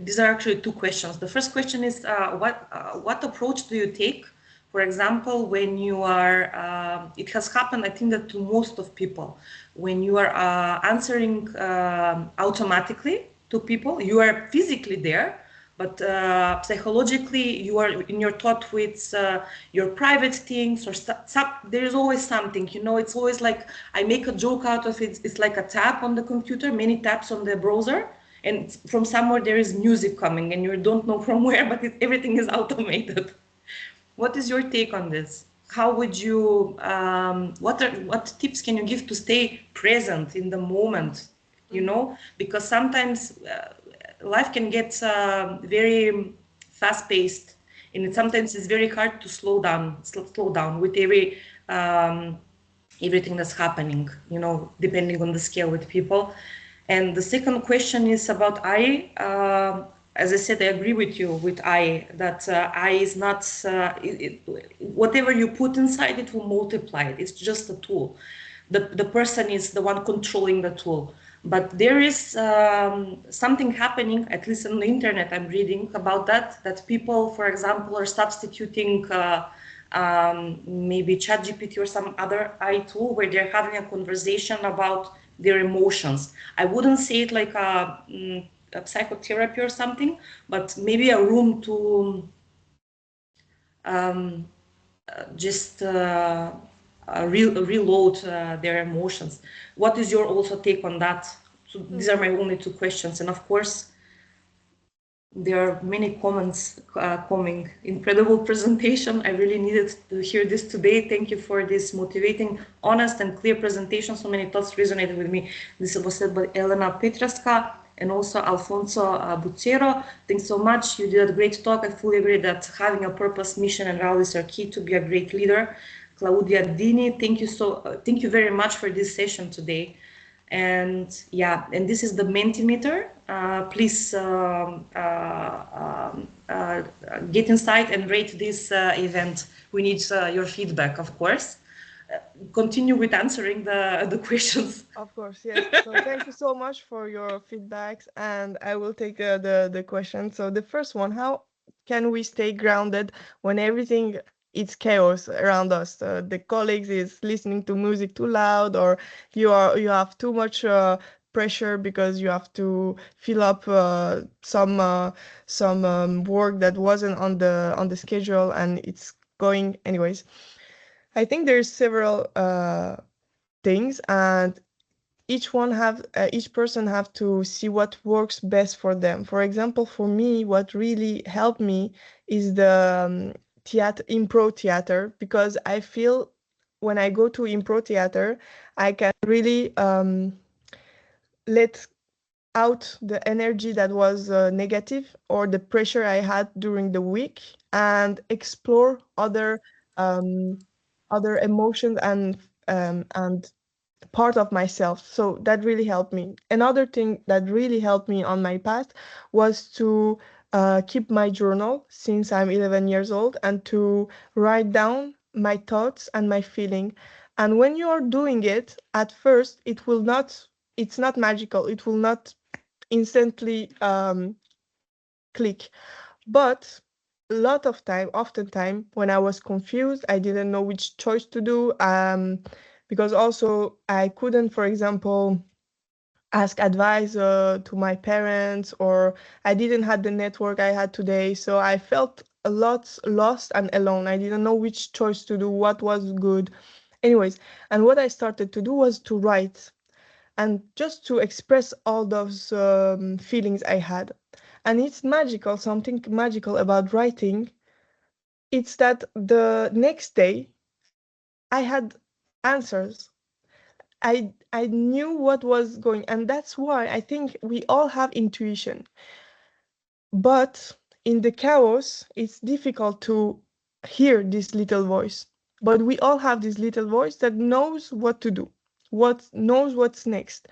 these are actually two questions. The first question is, what approach do you take? For example, when you are, it has happened, I think that to most of people, when you are answering automatically to people, you are physically there, but psychologically you are in your thought with your private things, or there is always something, it's always like, I make a joke out of it, it's like a tap on the computer, many taps on the browser, and from somewhere there is music coming and you don't know from where, but everything is automated. What is your take on this? How would you, what tips can you give to stay present in the moment, because sometimes life can get very fast-paced, and sometimes it's very hard to slow down with everything that's happening, depending on the scale with people. And the second question is about I. As I said, I agree with you with I, that I is not, whatever you put inside, it will multiply it. It's just a tool. The person is the one controlling the tool. But there is something happening, at least on the internet, I'm reading about that people, for example, are substituting maybe ChatGPT or some other AI tool where they're having a conversation about their emotions. I wouldn't say it like a psychotherapy or something, but maybe a room to just reload their emotions. What is your also take on that? So these are my only two questions, and of course there are many comments coming. Incredible presentation. I really needed to hear this today. Thank you for this motivating, honest, and clear presentation. So many thoughts resonated with me. This was said by Elena Petraska and also Alfonso Bucero. Thanks so much. You did a great talk. I fully agree that having a purpose, mission, and values are key to be a great leader. Claudia Dini, thank you very much for this session today. And yeah, and this is the Mentimeter. Please get inside and rate this event. We need your feedback, of course. Continue with answering the questions. Of course, yes. So thank you so much for your feedbacks, and I will take the question. So the first one, how can we stay grounded when everything is chaos around us? The colleagues is listening to music too loud, or you have too much pressure because you have to fill up some work that wasn't on the schedule, and it's going anyways. I think there's several things, and each person have to see what works best for them. For example, for me, what really helped me is the improv theater, because I feel when I go to improv theater, I can really let out the energy that was negative or the pressure I had during the week, and explore other emotions and part of myself. So that really helped me. Another thing that really helped me on my path was to keep my journal since I'm 11 years old and to write down my thoughts and my feeling. And when you are doing it, at first, it's not magical. It will not instantly click. But a lot of time, oftentimes, when I was confused, I didn't know which choice to do. Because also I couldn't, for example, ask advice to my parents, or I didn't have the network I had today. So I felt a lot lost and alone. I didn't know which choice to do, what was good. Anyways, and what I started to do was to write and just to express all those feelings I had. And it's magical, something magical about writing. It's that the next day I had answers. I knew what was going, and that's why I think we all have intuition. But in the chaos, it's difficult to hear this little voice. But we all have this little voice that knows what to do, what knows what's next.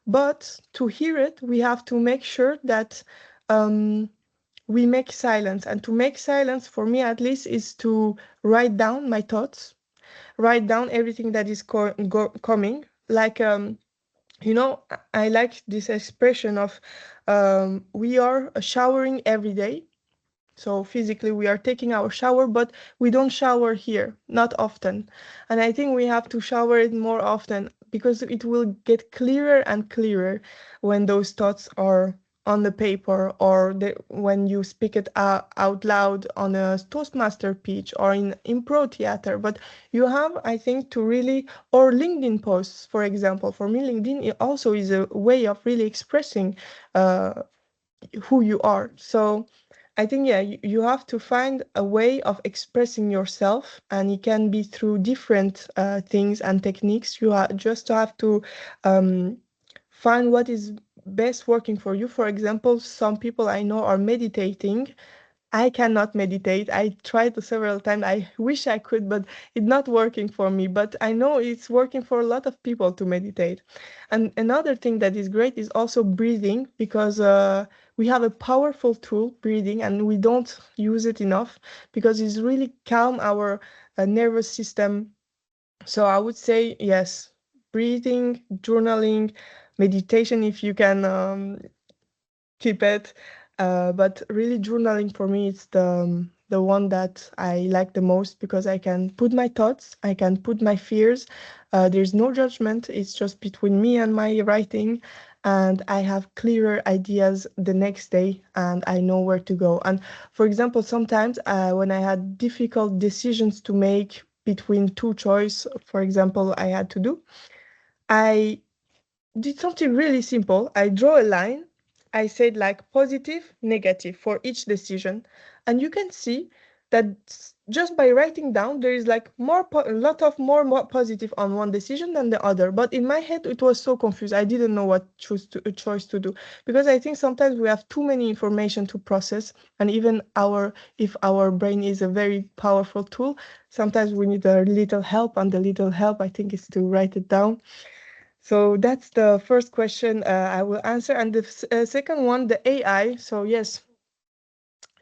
But to hear it, we have to make sure that um, we make silence. And to make silence, for me at least, is to write down my thoughts, write down everything that is coming. Like, I like this expression of we are showering every day. So physically, we are taking our shower, but we don't shower here, not often. And I think we have to shower it more often because it will get clearer and clearer when those thoughts are on the paper, or when you speak it out loud on a Toastmaster pitch or in improv theater. But you have, I think, to really, or LinkedIn posts, for example. For me, LinkedIn also is a way of really expressing uh, who you are. So I think, yeah, you have to find a way of expressing yourself, and it can be through different things and techniques. You just have to um, find what is best working for you. For example, some people I know are meditating. I cannot meditate. I tried several times. I wish I could, but it's not working for me. But I know it's working for a lot of people to meditate. And another thing that is great is also breathing, because we have a powerful tool, breathing, and we don't use it enough because it's really calm our nervous system. So I would say yes, breathing, journaling, meditation if you can keep it. But really, journaling for me is the one that I like the most, because I can put my thoughts, I can put my fears. There's no judgment. It's just between me and my writing, and I have clearer ideas the next day, and I know where to go. And for example, sometimes when I had difficult decisions to make between two choice, for example, I had to do, I did something really simple. I draw a line. I said like positive, negative for each decision. And you can see that just by writing down, there is like a lot of more positive on one decision than the other. But in my head, it was so confused. I didn't know what choice to do, because I think sometimes we have too many information to process. And even if our brain is a very powerful tool, sometimes we need a little help. And the little help, I think, is to write it down. So that's the first question I will answer. And the second one, the AI. So yes,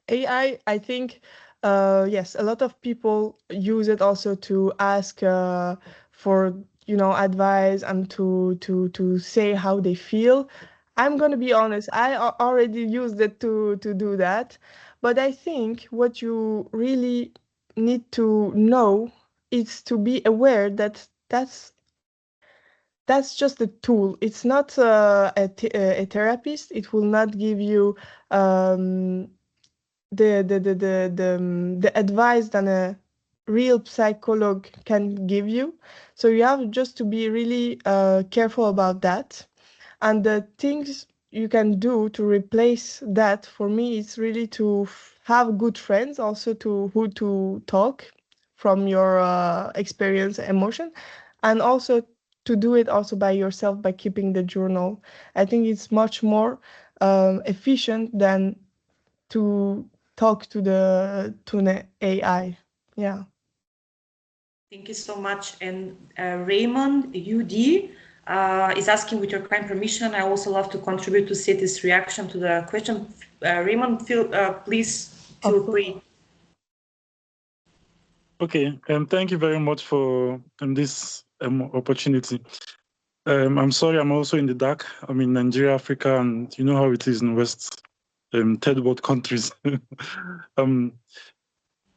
AI, I think, yes, a lot of people use it also to ask for, advice, and to say how they feel. I'm gonna be honest, I already used it to do that. But I think what you really need to know is to be aware that that's just a tool. It's not a therapist. It will not give you um, the advice that a real psychologist can give you. So you have just to be really careful about that. And the things you can do to replace that, for me, is really to have good friends, also to who to talk from your experience, emotion, and also to do it also by yourself by keeping the journal. I think it's much more efficient than to talk to the AI. Yeah. Thank you so much. And Raymond UD is asking, with your kind permission, I also love to contribute to Seti's reaction to the question. Raymond, please feel free. Okay, thank you very much for this opportunity. I'm sorry, I'm also in the dark. I'm in Nigeria, Africa, and you know how it is in West third world countries.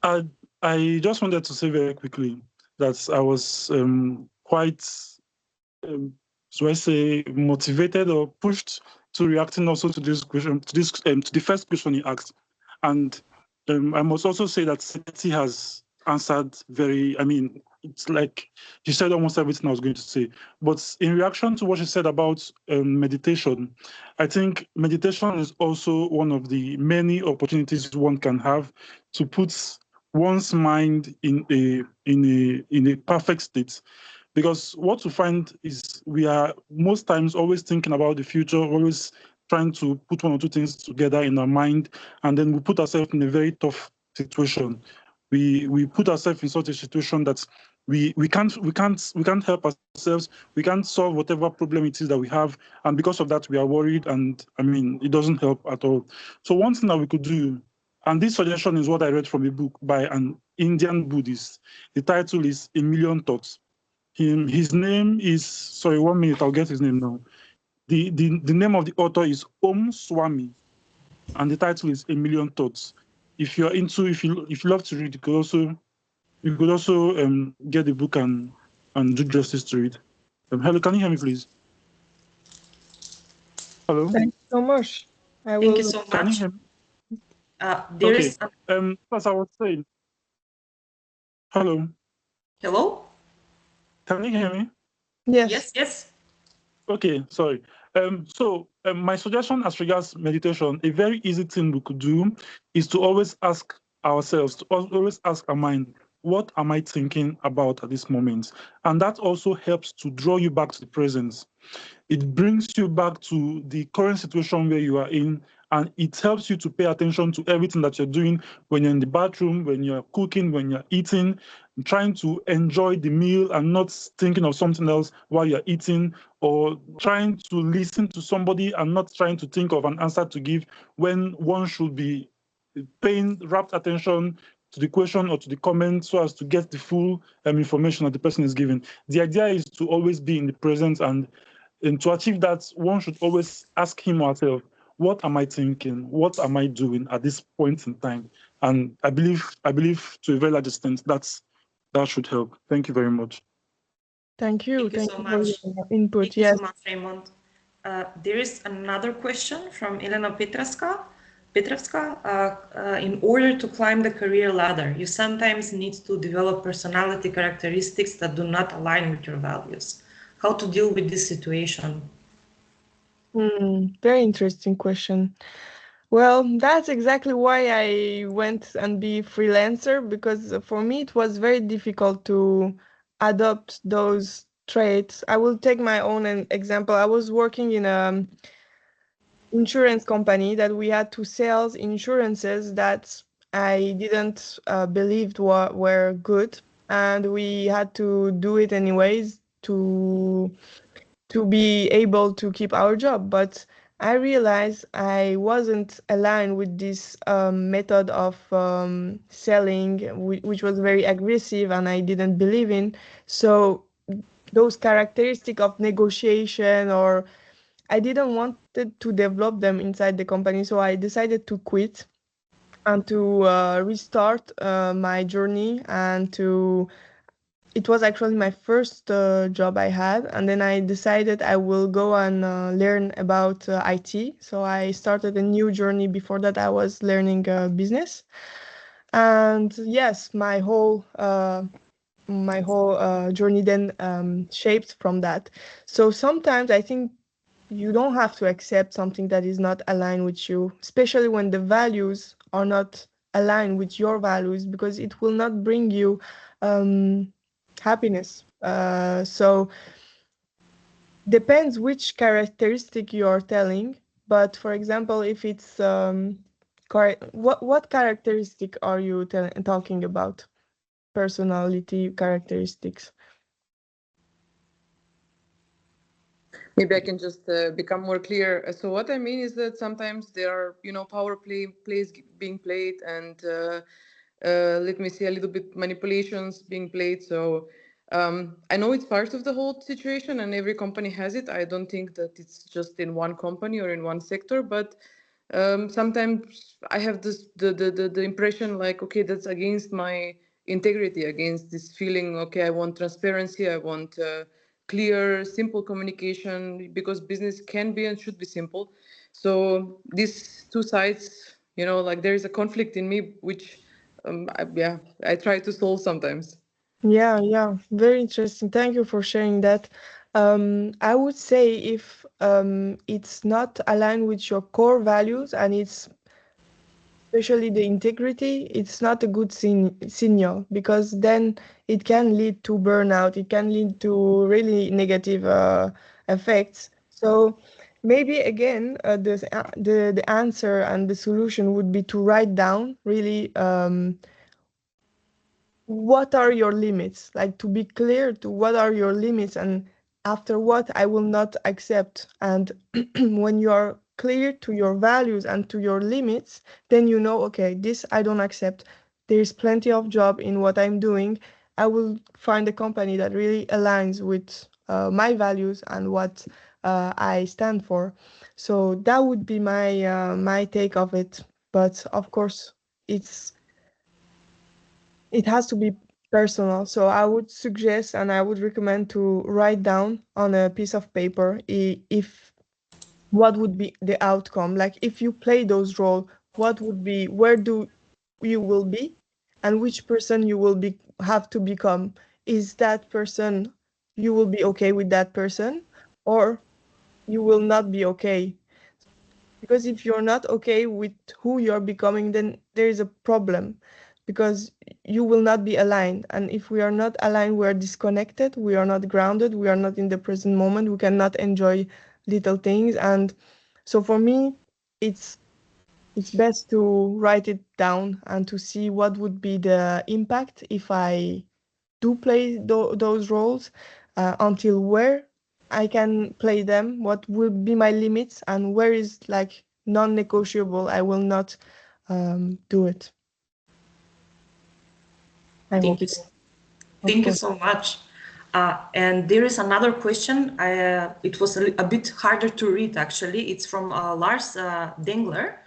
I just wanted to say very quickly that I was quite, so I say, motivated or pushed to reacting also to this question, to the first question he asked, and I must also say that Seti has answered it's like she said almost everything I was going to say. But in reaction to what she said about meditation, I think meditation is also one of the many opportunities one can have to put one's mind in a perfect state. Because what we find is we are most times always thinking about the future, always trying to put one or two things together in our mind, and then we put ourselves in a very tough situation. We put ourselves in such a situation that we can't help ourselves. We can't solve whatever problem it is that we have, and because of that, we are worried, and it doesn't help at all. So one thing that we could do, and this suggestion is what I read from a book by an Indian Buddhist. The title is A Million Thoughts. His name is, sorry, 1 minute, I'll get his name now. The name of the author is Om Swami, and the title is A Million Thoughts. If you're into, if you love to read, you could also get the book and do justice to it. Hello, can you hear me, please? Hello. Thank you so much. Thank you so much. Can you hear me? As I was saying. Hello. Hello. Can you hear me? Yes. Yes. Okay, sorry. My suggestion as regards meditation, a very easy thing we could do is to always ask ourselves, to always ask our mind, what am I thinking about at this moment? And that also helps to draw you back to the present. It brings you back to the current situation where you are in, and it helps you to pay attention to everything that you're doing when you're in the bathroom, when you're cooking, when you're eating, trying to enjoy the meal and not thinking of something else while you're eating, or trying to listen to somebody and not trying to think of an answer to give when one should be paying rapt attention to the question or to the comment so as to get the full information that the person is giving. The idea is to always be in the present, and to achieve that, one should always ask him or herself, what am I thinking? What am I doing at this point in time? And I believe to a very large extent that should help. Thank you very much. Thank you. Thank you so for much. your input. Thank you so much, Raymond. There is another question from Elena Petrovska. In order to climb the career ladder, you sometimes need to develop personality characteristics that do not align with your values. How to deal with this situation? Very interesting question. Well, that's exactly why I went and be freelancer, because for me it was very difficult to adopt those traits. I will take my own example. I was working in a insurance company that we had to sell insurances that I didn't believe were good, and we had to do it anyways to be able to keep our job. But I realized I wasn't aligned with this method of selling, which was very aggressive and I didn't believe in. So those characteristics of negotiation, or I didn't want to develop them inside the company. So I decided to quit and to restart my journey, and it was actually my first job I had, and then I decided I will go and learn about IT. So I started a new journey. Before that, I was learning business, and yes, my whole journey then shaped from that. So sometimes I think you don't have to accept something that is not aligned with you, especially when the values are not aligned with your values, because it will not bring you happiness. So depends which characteristic you are telling. But for example, if it's what characteristic are you talking about personality characteristics. Maybe I can just become more clear. So what I mean is that sometimes there are, power plays being played, and let me see, a little bit manipulations being played. So I know it's part of the whole situation, and every company has it. I don't think that it's just in one company or in one sector, but sometimes I have the impression like, okay, that's against my integrity, against this feeling. Okay, I want transparency. I want clear, simple communication, because business can be and should be simple. So these two sides, like there is a conflict in me, which I try to solve sometimes. Yeah, very interesting. Thank you for sharing that. I would say if it's not aligned with your core values and it's especially the integrity, it's not a good signal, because then it can lead to burnout. It can lead to really negative effects. So maybe again, the answer and the solution would be to write down really what are your limits, like to be clear to what are your limits and after what I will not accept. And when you are clear to your values and to your limits, then you know, okay, this I don't accept. There's plenty of job in what I'm doing. I will find a company that really aligns with my values and what I stand for. So that would be my take of it. But of course, it has to be personal. So I would suggest and I would recommend to write down on a piece of paper if what would be the outcome. Like if you play those roles, what would be, where do you will be, and which person you will be have to become. Is that person, you will be okay with that person, or you will not be okay? Because if you're not okay with who you're becoming, then there is a problem, because you will not be aligned. And if we are not aligned, we are disconnected, we are not grounded, we are not in the present moment, we cannot enjoy little things. And so for me, it's best to write it down and to see what would be the impact if I do play those roles, until where I can play them, what will be my limits, and where is like non-negotiable, I will not do it. I hope it. Thank you so much. And there is another question. It was a bit harder to read, actually. It's from Lars Dengler.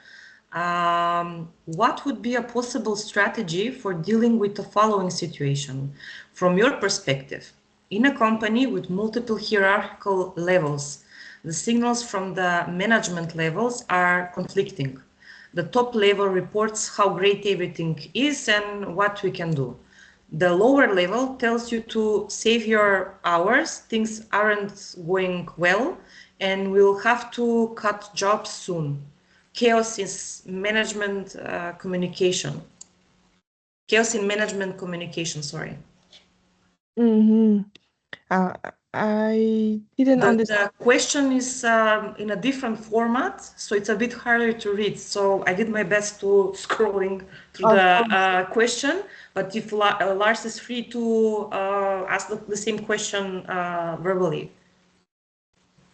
What would be a possible strategy for dealing with the following situation? From your perspective, in a company with multiple hierarchical levels, the signals from the management levels are conflicting. The top level reports how great everything is and what we can do. The lower level tells you to save your hours, things aren't going well, and we'll have to cut jobs soon. Chaos is management communication. Chaos in management communication, sorry. Mm-hmm. I didn't understand. The question is in a different format, so it's a bit harder to read. So I did my best to scrolling through the question, but if Lars is free to ask the same question verbally.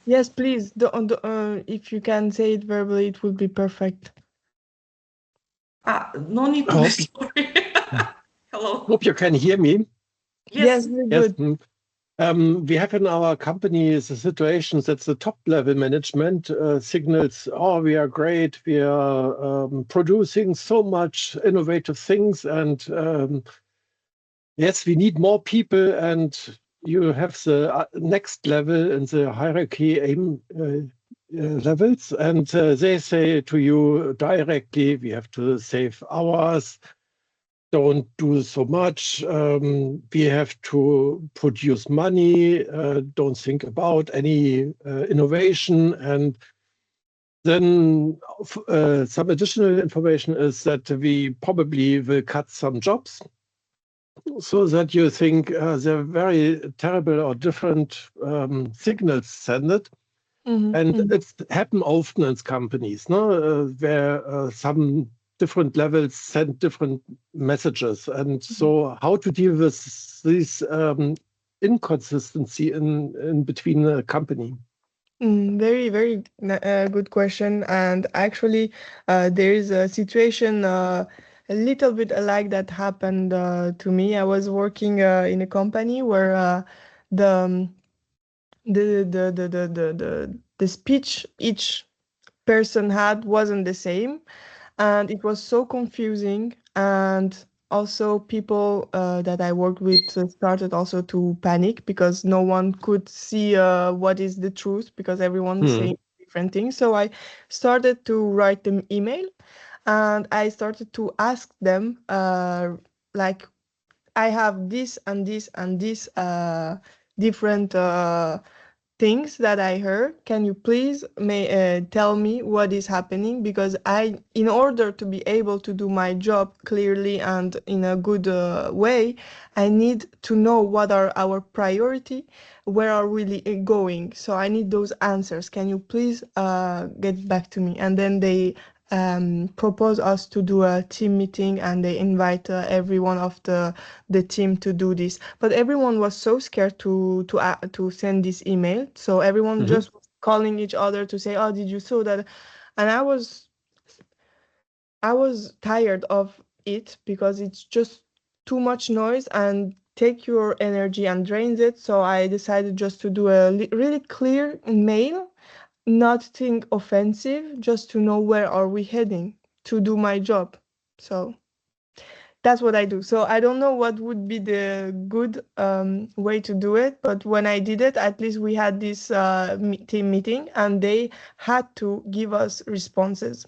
Yes, please. If you can say it verbally, it would be perfect. No need to be sorry. Hello. Hope you can hear me. Yes, very good. We have in our company the situations that the top level management signals, oh, we are great, we are producing so much innovative things, and yes, we need more people. And you have the next level in the hierarchy aim levels, and they say to you directly, we have to save hours, don't do so much, we have to produce money, don't think about any innovation. And then some additional information is that we probably will cut some jobs, so that you think they're very terrible or different signals sent. And it's happened often in companies, no? Where some different levels send different messages. And so how to deal with this inconsistency in between the company? Very, very good question. And actually, there is a situation a little bit alike that happened to me. I was working in a company where the, um, the speech each person had wasn't the same, and it was so confusing. And also people that I worked with started also to panic because no one could see what is the truth because everyone is saying different things. So I started to write them email, and I started to ask them like, I have this and this and this different things that I heard. Can you please tell me what is happening? Because in order to be able to do my job clearly and in a good way, I need to know what are our priority, where are we really going. So I need those answers. Can you please get back to me? And then they propose us to do a team meeting, and they invite every one of the team to do this. But everyone was so scared to send this email, so everyone just was calling each other to say, "Oh, did you saw that?" And I was tired of it because it's just too much noise and take your energy and drains it. So I decided just to do a really clear mail, nothing offensive, just to know where are we heading to do my job. So that's what I do. So I don't know what would be the good way to do it, but when I did it, at least we had this team meeting, and they had to give us responses.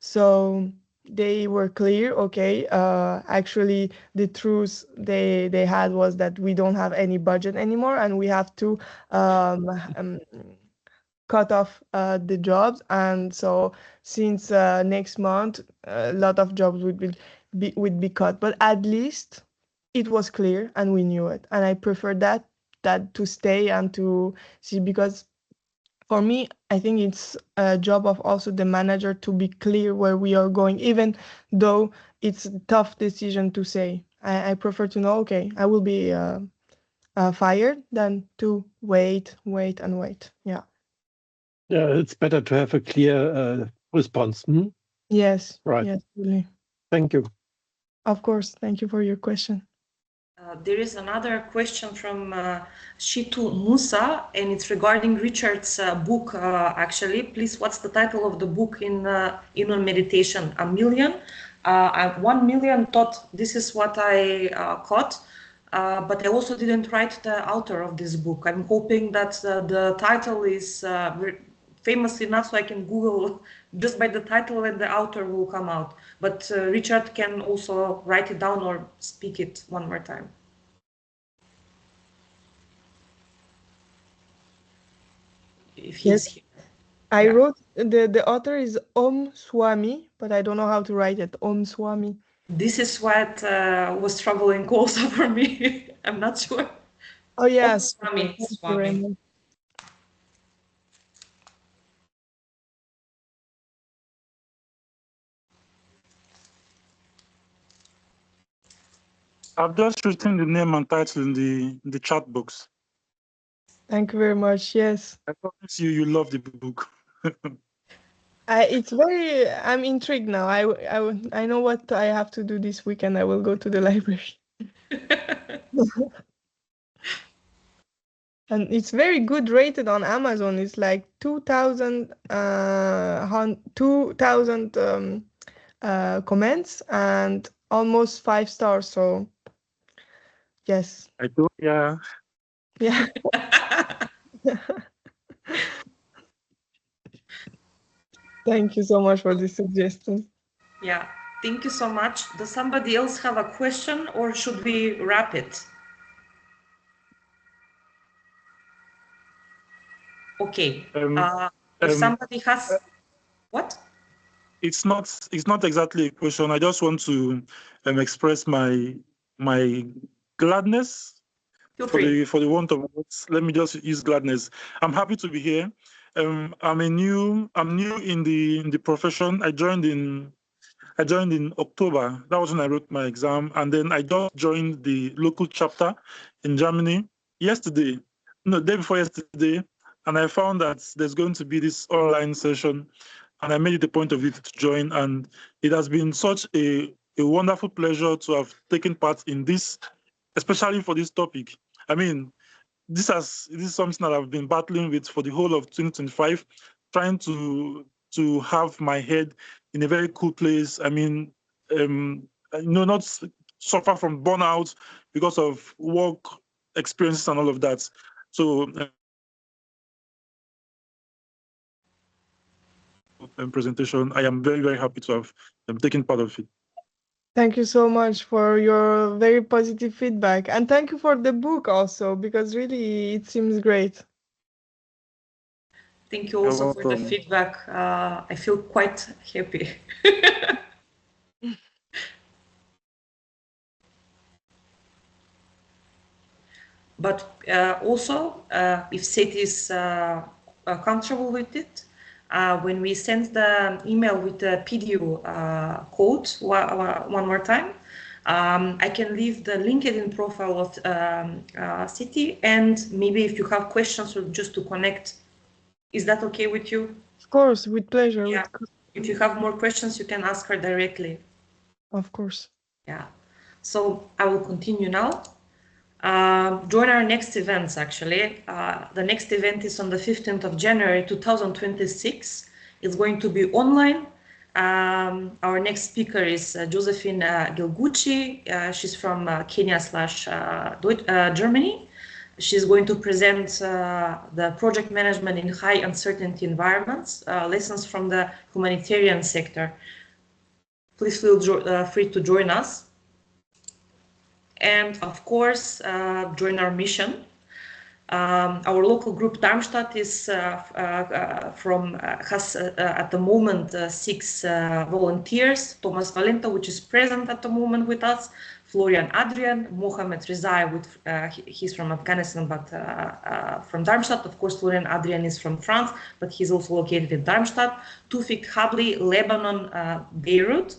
So they were clear. Okay, actually, the truth they had was that we don't have any budget anymore, and we have to cut off the jobs. And so since next month, a lot of jobs would be cut. But at least it was clear and we knew it. And I prefer that to stay and to see, because for me, I think it's a job of also the manager to be clear where we are going, even though it's a tough decision to say. I prefer to know, okay, I will be fired, than to wait, and wait. Yeah. Yeah, it's better to have a clear response. Yes. Right. Yes, really. Thank you. Of course. Thank you for your question. There is another question from Shitu Musa, and it's regarding Richard's book, actually. Please, what's the title of the book in meditation? 1 million? 1 million thought, this is what I caught, but I also didn't write the author of this book. I'm hoping that the title is famous enough so I can Google just by the title and the author will come out. But Richard can also write it down or speak it one more time. If he's here. I wrote, the author is Om Swami, but I don't know how to write it. Om Swami. This is what was troubling also for me. I'm not sure. Oh, yes. Swami. Swami. I've just written the name and title in the chat box. Thank you very much. Yes. I promise you love the book. It's very, I'm intrigued now. I know what I have to do this weekend. I will go to the library. And it's very good rated on Amazon. It's like 2,000 comments and almost 5 stars. So yes. I do, yeah. Yeah. Thank you so much for this suggestion. Yeah, thank you so much. Does somebody else have a question, or should we wrap it? Okay. If somebody has what? It's not exactly a question. I just want to express my gladness for the want of words. Let me just use gladness. I'm happy to be here. I'm new in the profession. I joined I joined in October. That was when I wrote my exam. And then I just joined the local chapter in Germany yesterday, no, day before yesterday. And I found that there's going to be this online session. And I made it a point of it to join. And it has been such a wonderful pleasure to have taken part in this, especially for this topic. I mean, this is something that I've been battling with for the whole of 2025, trying to have my head in a very cool place. I mean, not suffer from burnout because of work experiences and all of that. So, presentation, I am very, very happy to have taken part of it. Thank you so much for your very positive feedback. And thank you for the book also, because really it seems great. Thank you also for the feedback. I feel quite happy. But also, if Seti is comfortable with it, when we send the email with the PDU code one more time, I can leave the LinkedIn profile of Seti, and maybe if you have questions or just to connect, is that okay with you? Of course, with pleasure. Yeah. If you have more questions, you can ask her directly. Of course. Yeah. So I will continue now. Join our next events, actually. The next event is on the 15th of January 2026. It's going to be online. Our next speaker is Josephine Gilgucci. She's from Kenya/Germany. She's going to present the project management in high uncertainty environments, lessons from the humanitarian sector. Please feel free to join us. And of course, join our mission. Our local group Darmstadt has at the moment 6 volunteers. Thomas Valenta, which is present at the moment with us, Florian Adrian, Mohamed Rizai, he's from Afghanistan, but from Darmstadt. Of course, Florian Adrian is from France, but he's also located in Darmstadt. Tufik Habli, Lebanon, Beirut.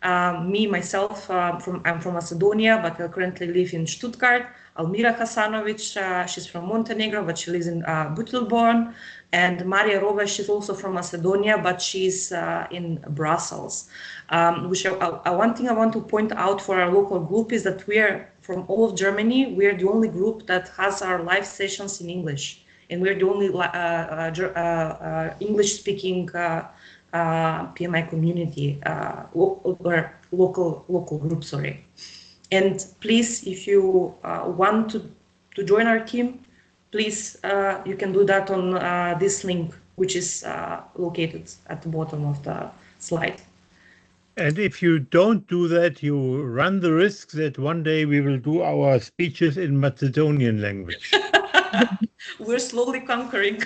Myself, I'm from Macedonia, but I currently live in Stuttgart. Almira Hasanovic, she's from Montenegro, but she lives in Buttelborn. And Maria Rova, she's also from Macedonia, but she's in Brussels. One thing I want to point out for our local group is that we're from all of Germany. We're the only group that has our live sessions in English. And we're the only English-speaking PMI community or local group, sorry. And please, if you want to join our team, please, you can do that on this link, which is located at the bottom of the slide. And if you don't do that, you run the risk that one day we will do our speeches in Macedonian language. We're slowly conquering.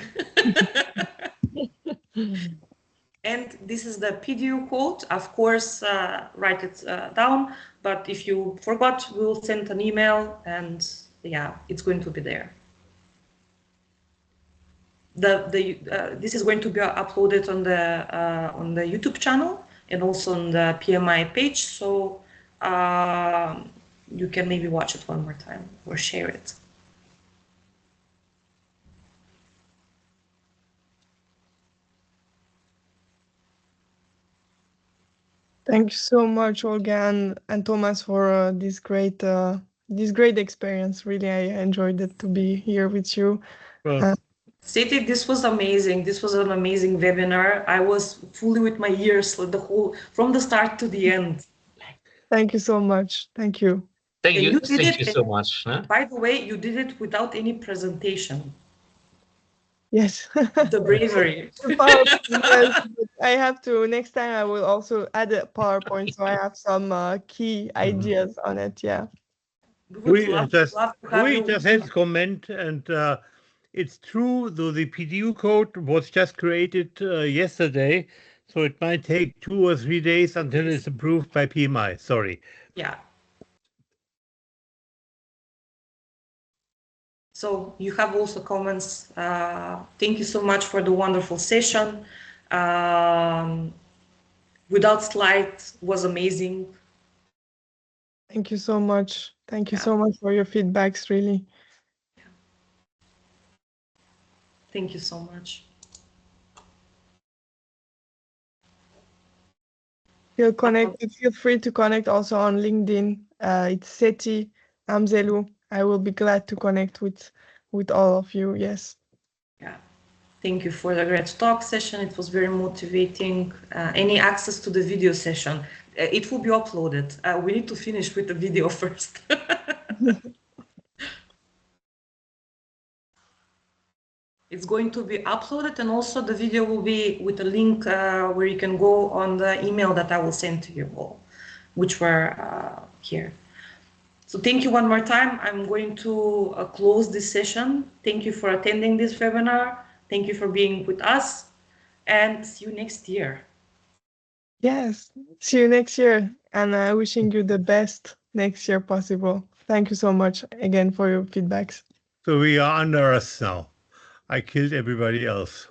And this is the PDU code. Of course, write it down. But if you forgot, we'll send an email, and yeah, it's going to be there. This is going to be uploaded on the YouTube channel and also on the PMI page. So you can maybe watch it one more time or share it. Thank you so much, Olga and Thomas, for this great experience. Really, I enjoyed it to be here with you. Seti, this was amazing. This was an amazing webinar. I was fully with my ears from the start to the end. Thank you so much. Thank you. Thank you so much. By the way, you did it without any presentation. Yes. The bravery. Yes, I have to, next time I will also add a PowerPoint so I have some key ideas on it. Yeah. We just had to comment, and it's true, though the PDU code was just created yesterday, so it might take 2 or 3 days until it's approved by PMI. Sorry. Yeah. So you have also comments. Thank you so much for the wonderful session. without slides was amazing. Thank you so much. Thank you so much for your feedbacks, really. Thank you so much. Feel connected. Feel free to connect also on LinkedIn. It's Seti, Hamzehlou. I will be glad to connect with all of you. Yes. Yeah. Thank you for the great talk session. It was very motivating. Any access to the video session? It will be uploaded. We need to finish with the video first. It's going to be uploaded, and also the video will be with a link where you can go on the email that I will send to you all, which were here. So thank you one more time. I'm going to close this session. Thank you for attending this webinar. Thank you for being with us, and see you next year. Yes, see you next year, and wishing you the best next year possible. Thank you so much again for your feedbacks. So we are under us now. I killed everybody else.